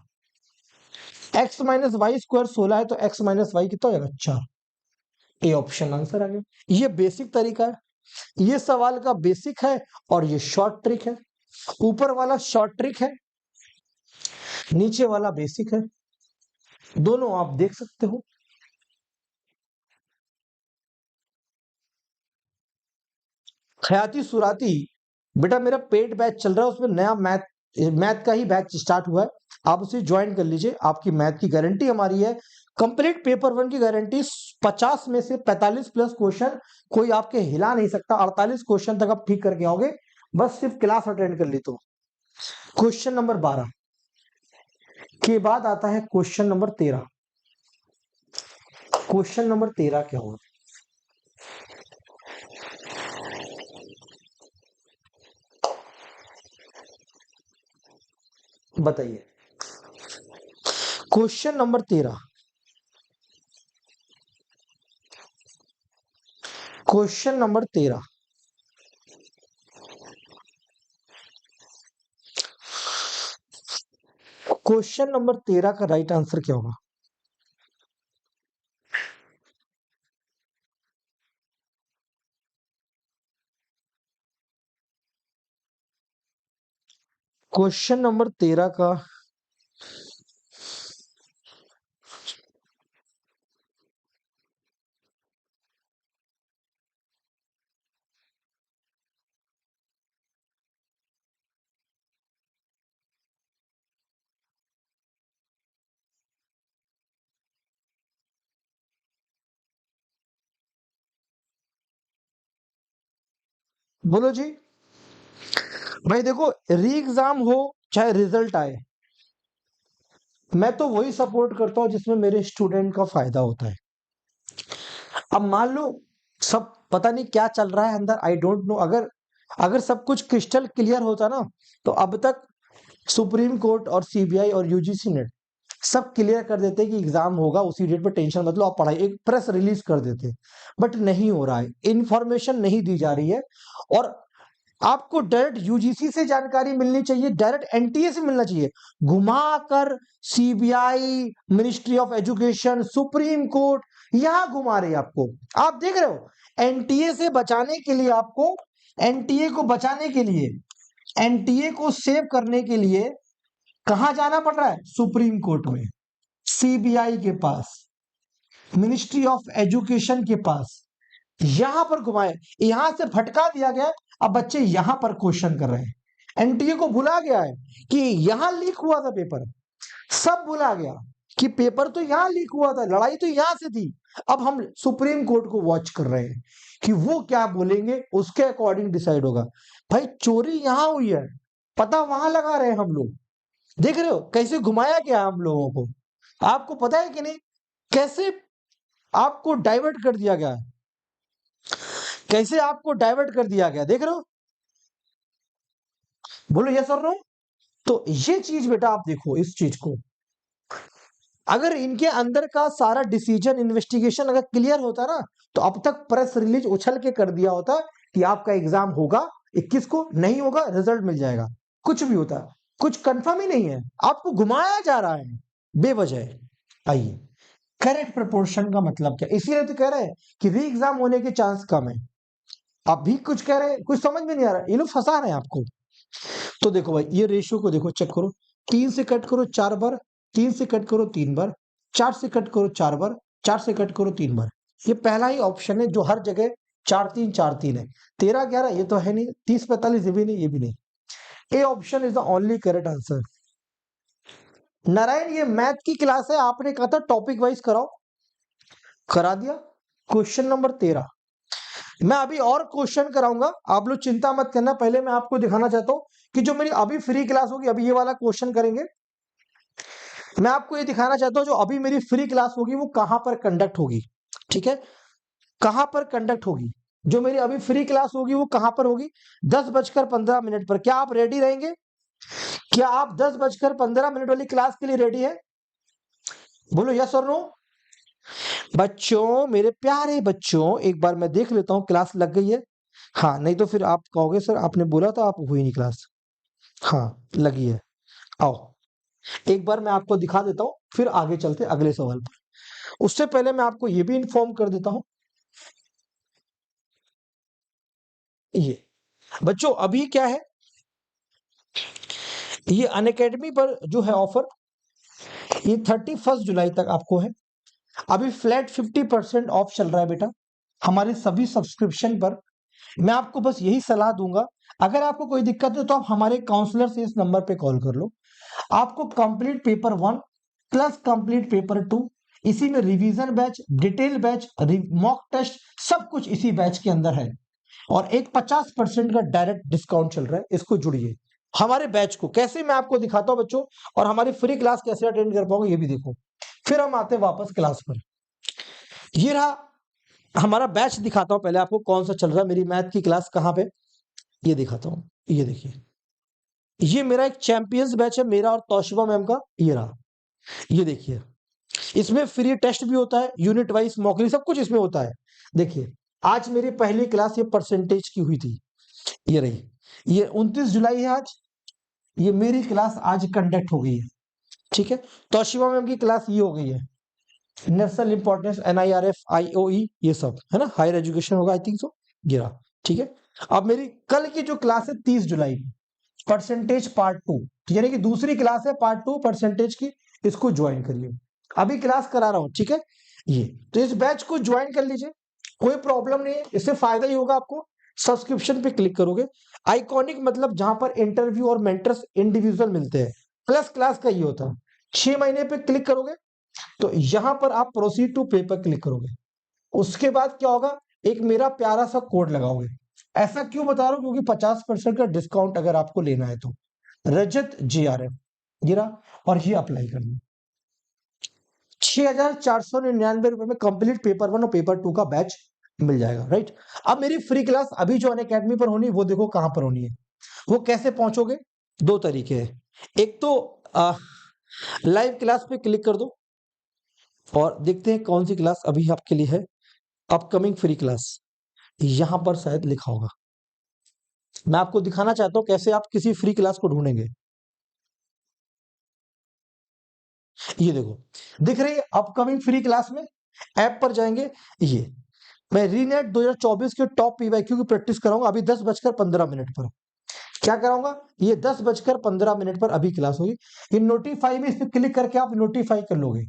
x माइनस वाई स्क्वायर 16 है तो x माइनस वाई कितना हो जाएगा, 4। ए ऑप्शन आंसर आ गया। ये बेसिक तरीका है, ये सवाल का बेसिक है और ये शॉर्ट ट्रिक है। ऊपर वाला शॉर्ट ट्रिक है, नीचे वाला बेसिक है, दोनों आप देख सकते हो। खयाती सुराती, बेटा मेरा पेड बैच चल रहा है, उसमें नया मैथ का ही बैच स्टार्ट हुआ है, आप उसे ज्वाइन कर लीजिए। आपकी मैथ की गारंटी हमारी है, कंप्लीट पेपर 1 की गारंटी। 50 में से 45 प्लस क्वेश्चन कोई आपके हिला नहीं सकता, 48 क्वेश्चन तक आप ठीक करके आओगे, बस सिर्फ क्लास अटेंड कर ली तो। क्वेश्चन नंबर 12 के बाद आता है क्वेश्चन नंबर 13। क्वेश्चन नंबर 13 क्या होगा, बताइए। Question number 13, question number 13, question number 13 का राइट आंसर क्या होगा। क्वेश्चन नंबर 13 का बोलो जी। भाई देखो, री एग्जाम हो चाहे रिजल्ट आए, मैं तो वही सपोर्ट करता हूं जिसमें मेरे स्टूडेंट का फायदा होता है। अब मान लो सब पता नहीं क्या चल रहा है अंदर, आई डोंट नो, अगर अगर सब कुछ क्रिस्टल क्लियर होता ना तो अब तक सुप्रीम कोर्ट और सीबीआई और यूजीसी नेट सब क्लियर कर देते कि एग्जाम होगा उसी डेट पे, टेंशन मत लो, आप पढ़ाई, एक प्रेस रिलीज कर देते। बट नहीं हो रहा है, इंफॉर्मेशन नहीं दी जा रही है। और आपको डायरेक्ट यूजीसी से जानकारी मिलनी चाहिए, डायरेक्ट एनटीए से मिलना चाहिए, घुमाकर CBI, ministry of education, supreme court, यहां घुमा रहे हैं आपको। आप देख रहे हो, एनटीए से बचाने के लिए आपको, एनटीए को बचाने के लिए, एनटीए को सेव करने के लिए कहां जाना पड़ रहा है, सुप्रीम कोर्ट में, सीबीआई के पास, मिनिस्ट्री ऑफ एजुकेशन के पास, यहां पर घुमाए, यहां से भटका दिया गया। अब बच्चे यहां पर क्वेश्चन कर रहे हैं, एनटीए को भुला गया है कि यहां लीक हुआ था पेपर, सब भुला गया कि पेपर तो यहां लीक हुआ था, लड़ाई तो यहां से थी। अब हम सुप्रीम कोर्ट को वॉच कर रहे हैं कि वो क्या बोलेंगे, उसके अकॉर्डिंग डिसाइड होगा। भाई चोरी यहां हुई है, पता वहां लगा रहे हैं हम लोग। देख रहे हो कैसे घुमाया गया हम लोगों को, आपको पता है कि नहीं, कैसे आपको डाइवर्ट कर दिया गया है। कैसे आपको डाइवर्ट कर दिया गया, देख रहे हो? बोलो यस और नो। तो ये चीज बेटा आप देखो इस चीज को, अगर इनके अंदर का सारा डिसीजन इन्वेस्टिगेशन अगर क्लियर होता ना, तो अब तक प्रेस रिलीज उछल के कर दिया होता कि आपका एग्जाम होगा 21 को, नहीं होगा रिजल्ट मिल जाएगा, कुछ भी होता। कुछ कंफर्म ही नहीं है, आपको घुमाया जा रहा है बेवजह। आइए, करेक्ट प्रपोर्शन का मतलब क्या, इसीलिए तो कह रहे हैं कि री एग्जाम होने के चांस कम है। आप भी कुछ कह रहे हैं, कुछ समझ में नहीं आ रहा, ये लोग फंसा रहे हैं आपको। तो देखो भाई, ये रेशियो को देखो, चेक करो, 3 से कट करो 4 बार, 3 से कट करो 3 बार, 4 से कट करो 4 बार, 4 से कट करो 3 बार। ये पहला ही ऑप्शन है जो हर जगह 4 3 है। 13 11 ये तो है नहीं, 30 45 ये भी नहीं, ये भी नहीं। A option is the only correct answer. Narayan, ये मैथ की क्लास है, आपने कहा था टॉपिक वाइज कराओ, करा दिया। क्वेश्चन नंबर 13, मैं अभी और क्वेश्चन कराऊंगा, आप लोग चिंता मत करना। पहले मैं आपको दिखाना चाहता हूं कि जो मेरी अभी फ्री क्लास होगी, अभी ये वाला क्वेश्चन करेंगे। मैं आपको ये दिखाना चाहता हूं जो अभी मेरी फ्री क्लास होगी वो कहां पर कंडक्ट होगी, ठीक है? कहां पर कंडक्ट होगी, जो मेरी अभी फ्री क्लास होगी वो कहां पर होगी? 10:15 पर। क्या आप रेडी रहेंगे? क्या आप 10:15 वाली क्लास के लिए रेडी है? बोलो यस और नो। बच्चों, मेरे प्यारे बच्चों, एक बार मैं देख लेता हूं क्लास लग गई है। हाँ, नहीं तो फिर आप कहोगे सर आपने बोला था, आप हुई नहीं क्लास। हाँ, लगी है। आओ, एक बार मैं आपको दिखा देता हूं, फिर आगे चलते अगले सवाल पर। उससे पहले मैं आपको ये भी इन्फॉर्म कर देता हूं, ये बच्चों अभी क्या है, ये अनअकैडमी पर जो है ऑफर, ये 31 जुलाई तक आपको है। अभी फ्लैट 50% ऑफ चल रहा है बेटा, हमारे सभी सब्सक्रिप्शन पर। मैं आपको बस यही सलाह दूंगा, अगर आपको कोई दिक्कत है तो आप हमारे काउंसलर से इस नंबर पे कॉल कर लो। आपको complete paper 1 plus complete paper 2, इसी में revision batch, detail batch, mock test, सब कुछ इसी बैच के अंदर है। और एक 50% का डायरेक्ट डिस्काउंट चल रहा है, इसको जुड़िए हमारे बैच को। कैसे, मैं आपको दिखाता हूं बच्चों, और हमारी फ्री क्लास कैसे अटेंड कर पाओगे ये भी देखो। फिर हम आते हैं वापस क्लास पर। ये रहा हमारा बैच, दिखाता हूं पहले आपको कौन सा चल रहा है, मेरी मैथ की क्लास कहां पे, ये दिखाता हूं। ये देखिए, ये मेरा एक चैंपियंस बैच है, मेरा और तौशिबा मैम का। ये रहा, ये देखिए, इसमें फ्री टेस्ट भी होता है, यूनिट वाइज मॉकली सब कुछ इसमें होता है। देखिए, आज मेरी पहली क्लास ये परसेंटेज की हुई थी, ये रही, ये 29 जुलाई है आज, ये मेरी क्लास आज कंडक्ट हो गई है, ठीक है? तौशिबा मैम की क्लास ये हो गई है, नेशनल इंपॉर्टेंस, NIRF, IOE, ये सब है ना, हायर एजुकेशन होगा आई थिंक सो, ये रहा, ठीक है? अब मेरी कल की जो क्लास है 30 जुलाई की, परसेंटेज पार्ट 2, यानी कि दूसरी क्लास है पार्ट 2 परसेंटेज की, इसको ज्वाइन करिए। अभी क्लास करा रहा हूं, ठीक है? ये तो इस बैच को ज्वाइन कर लीजिए, कोई प्रॉब्लम नहीं है, इससे फायदा ही होगा आपको। सब्सक्रिप्शन पे क्लिक करोगे, आइकॉनिक मतलब जहां पर इंटरव्यू और मेंटर्स इंडिविजुअल मिलते हैं, प्लस क्लास का ये होता है। 6 महीने पे क्लिक करोगे तो यहां पर आप प्रोसीड टू पेपर क्लिक करोगे, उसके बाद क्या होगा, एक मेरा प्यारा सा कोड लगाओगे। ऐसा क्यों बता रहा हूं, क्योंकि 50% का डिस्काउंट अगर आपको लेना है तो, रजत JRF, गिरा, और ये अप्लाई करना। 6,499 रुपए में कंप्लीट पेपर 1 और पेपर 2 का बैच मिल जाएगा, राइट? अब मेरी फ्री क्लास अभी जो अनअकैडमी पर होनी है वो देखो कहां पर होनी है, वो कैसे पहुंचोगे, 2 तरीके हैं। एक तो लाइव क्लास पे क्लिक कर दो और देखते हैं कौन सी क्लास अभी आपके लिए है, अपकमिंग फ्री क्लास, यहां पर शायद लिखा होगा। मैं आपको दिखाना चाहता हूं कैसे आप किसी फ्री क्लास को ढूंढेंगे। ये देखो, दिख रही है अपकमिंग फ्री क्लास में, ऐप पर जाएंगे, ये मैं रीनेट 2024 के टॉप PYQ की प्रैक्टिस कराऊंगा अभी 10:15 पर। क्या कराऊंगा, ये 10:15 पर अभी क्लास होगी। ये नोटिफाई में इस पे क्लिक करके आप नोटिफाई कर लोगे,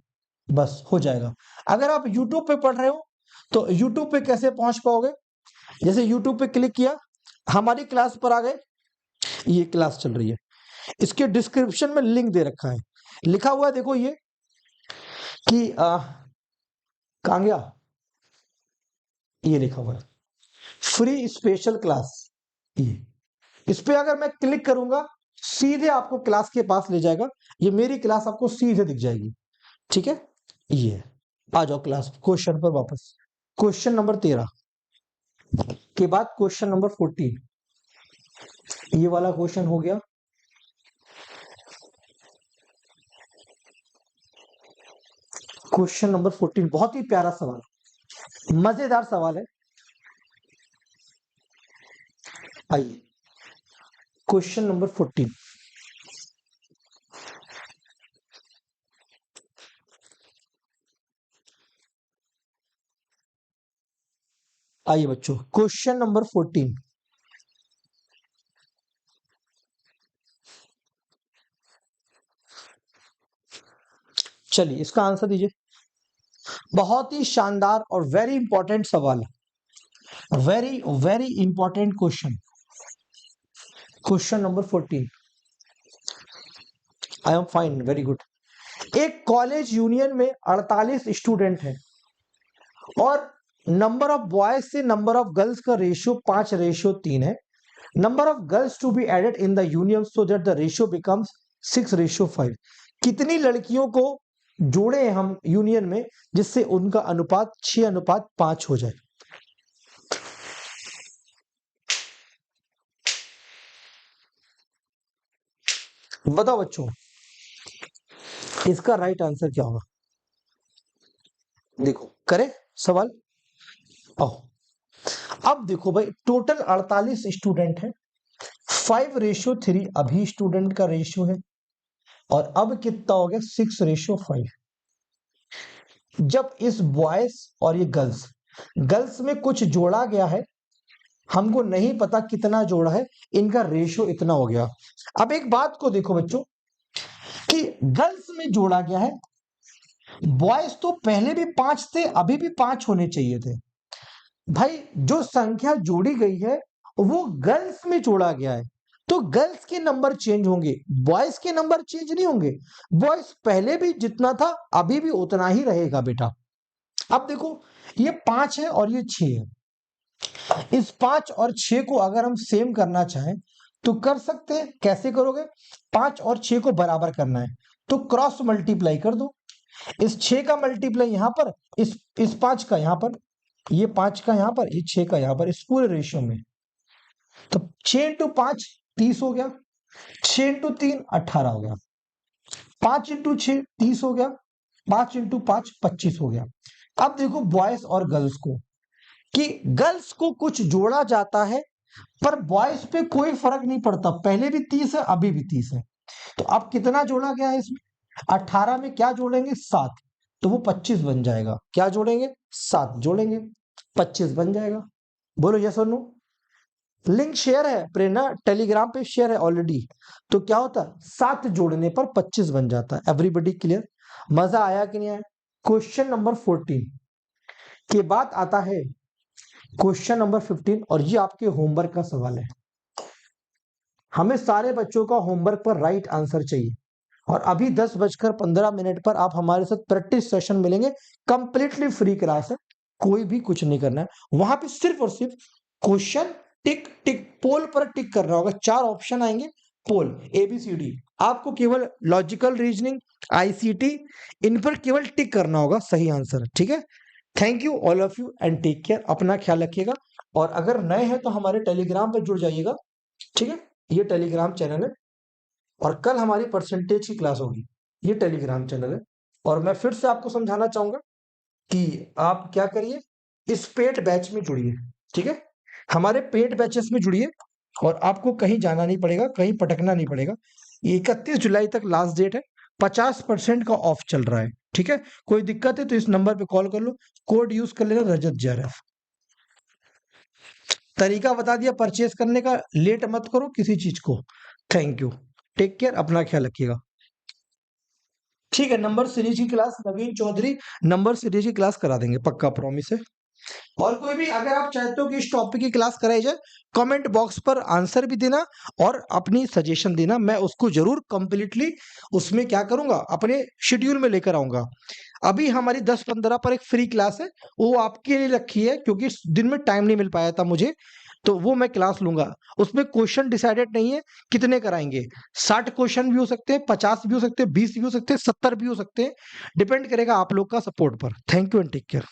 बस हो जाएगा। अगर आप यूट्यूब पे पढ़ रहे हो तो यूट्यूब पे कैसे पहुंच पाओगे, जैसे यूट्यूब पे क्लिक किया, हमारी क्लास पर आ गए, ये क्लास चल रही है, इसके डिस्क्रिप्शन में लिंक दे रखा है, लिखा हुआ है देखो ये कि कहां गया, ये लिखा हुआ है फ्री स्पेशल क्लास। ये इस पे अगर मैं क्लिक करूंगा सीधे आपको क्लास के पास ले जाएगा, ये मेरी क्लास आपको सीधे दिख जाएगी, ठीक है? ये आ जाओ क्लास क्वेश्चन पर वापस। क्वेश्चन नंबर 13 के बाद क्वेश्चन नंबर 14, ये वाला क्वेश्चन हो गया। क्वेश्चन नंबर 14 बहुत ही प्यारा सवाल, मजेदार सवाल है। आइए क्वेश्चन नंबर 14, आइए बच्चों क्वेश्चन नंबर 14, चलिए इसका आंसर दीजिए। बहुत ही शानदार और वेरी इंपॉर्टेंट सवाल है, very very important question. Question number 14, I am fine, very good. एक कॉलेज यूनियन में 48 स्टूडेंट हैं और नंबर ऑफ बॉयज से नंबर ऑफ गर्ल्स का रेशियो 5:3 है। Number of girls to be added in the union so that the ratio becomes 6:5। कितनी लड़कियों को जोड़े हम यूनियन में जिससे उनका अनुपात 6:5 हो जाए? बताओ बच्चों इसका राइट आंसर क्या होगा? देखो करे सवाल। आओ अब देखो भाई, टोटल 48 स्टूडेंट है, 5:3 अभी स्टूडेंट का रेशियो है और अब कितना हो गया 6:5। जब इस बॉयज और ये गर्ल्स, गर्ल्स में कुछ जोड़ा गया है, हमको नहीं पता कितना जोड़ा है, इनका रेशियो इतना हो गया। अब एक बात को देखो बच्चों कि गर्ल्स में जोड़ा गया है, बॉयज तो पहले भी 5 थे, अभी भी 5 होने चाहिए थे। भाई जो संख्या जोड़ी गई है वो गर्ल्स में जोड़ा गया है, तो गर्ल्स के नंबर चेंज होंगे, बॉयज के नंबर चेंज नहीं होंगे। बॉयज पहले भी जितना था अभी भी उतना ही रहेगा बेटा। अब देखो ये 5 है और ये 6 है, इस 5 और 6 को अगर हम सेम करना चाहें तो कर सकते हैं। कैसे करोगे? 5 और 6 को बराबर करना है तो क्रॉस मल्टीप्लाई कर दो। इस 6 का मल्टीप्लाई यहां पर, इस 5 का यहां पर, ये 5 का यहां पर, ये 6 का यहां पर, इस पूरे रेशियो में। तो 6 इंटू 5 30 हो गया, 6 इंटू 3 18 हो गया, 5 इंटू 6 30 हो गया, 5 इंटू 5 25 हो गया। अब देखो बॉयज और गर्ल्स को, कि गर्ल्स को कुछ जोड़ा जाता है पर बॉयज पे कोई फर्क नहीं पड़ता, पहले भी 30 है अभी भी 30 है। तो अब कितना जोड़ा गया है इसमें? 18 में क्या जोड़ेंगे? 7, तो वो 25 बन जाएगा। क्या जोड़ेंगे? 7 जोड़ेंगे, 25 बन जाएगा। बोलो यस और नो। लिंक शेयर है प्रेरणा, टेलीग्राम पे शेयर है ऑलरेडी। तो क्या होता है 7 जोड़ने पर 25 बन जाता है। Everybody clear? मजा आया कि नहीं आया? क्वेश्चन नंबर 14 के बाद आता है क्वेश्चन नंबर 15 और ये आपके होमवर्क का सवाल है। हमें सारे बच्चों का होमवर्क पर राइट आंसर चाहिए और अभी 10:15 पर आप हमारे साथ प्रैक्टिस सेशन मिलेंगे। कंप्लीटली फ्री क्लास है, कोई भी कुछ नहीं करना है वहां पे, सिर्फ और सिर्फ क्वेश्चन टिक टिक पोल पर टिक करना होगा। 4 ऑप्शन आएंगे, पोल ABCD, आपको केवल लॉजिकल रीजनिंग, ICT, इन पर केवल टिक करना होगा सही आंसर। ठीक है? Thank you all of you and take care, अपना ख्याल रखिएगा। और अगर नए हैं तो हमारे टेलीग्राम पर जुड़ जाइएगा। ठीक है? ये टेलीग्राम चैनल है और कल हमारी परसेंटेज की क्लास होगी। ये टेलीग्राम चैनल है और मैं फिर से आपको समझाना चाहूंगा कि आप क्या करिए, इस पेड बैच में जुड़िए। ठीक है? हमारे पेड बैचेस में जुड़िए और आपको कहीं जाना नहीं पड़ेगा, कहीं पटकना नहीं पड़ेगा। 31 जुलाई तक लास्ट डेट है, 50% का ऑफ चल रहा है। ठीक है? कोई दिक्कत है तो इस नंबर पे कॉल कर लो, कोड यूज कर लेना रजत JRF। तरीका बता दिया परचेज करने का, लेट मत करो किसी चीज को। थैंक यू, टेक केयर, अपना ख्याल रखिएगा। ठीक है, नंबर सीरीज की क्लास नवीन चौधरी नंबर सीरीज की क्लास करा देंगे, पक्का प्रॉमिस है। और कोई भी अगर आप चाहते हो कि इस टॉपिक की क्लास कराई जाए, कमेंट बॉक्स पर आंसर भी देना और अपनी सजेशन देना, मैं उसको जरूर कंप्लीटली उसमें क्या करूंगा, अपने शेड्यूल में लेकर आऊंगा। अभी हमारी 10:15 पर एक फ्री क्लास है, वो आपके लिए रखी है क्योंकि दिन में टाइम नहीं मिल पाया था मुझे। तो वो मैं क्लास लूंगा। उसमें क्वेश्चन डिसाइडेड नहीं है कितने कराएंगे, 60 क्वेश्चन भी हो सकते हैं, 50 भी हो सकते हैं, 20 भी हो सकते हैं, 70 भी हो सकते हैं। डिपेंड करेगा आप लोग का सपोर्ट पर। Thank you and take care.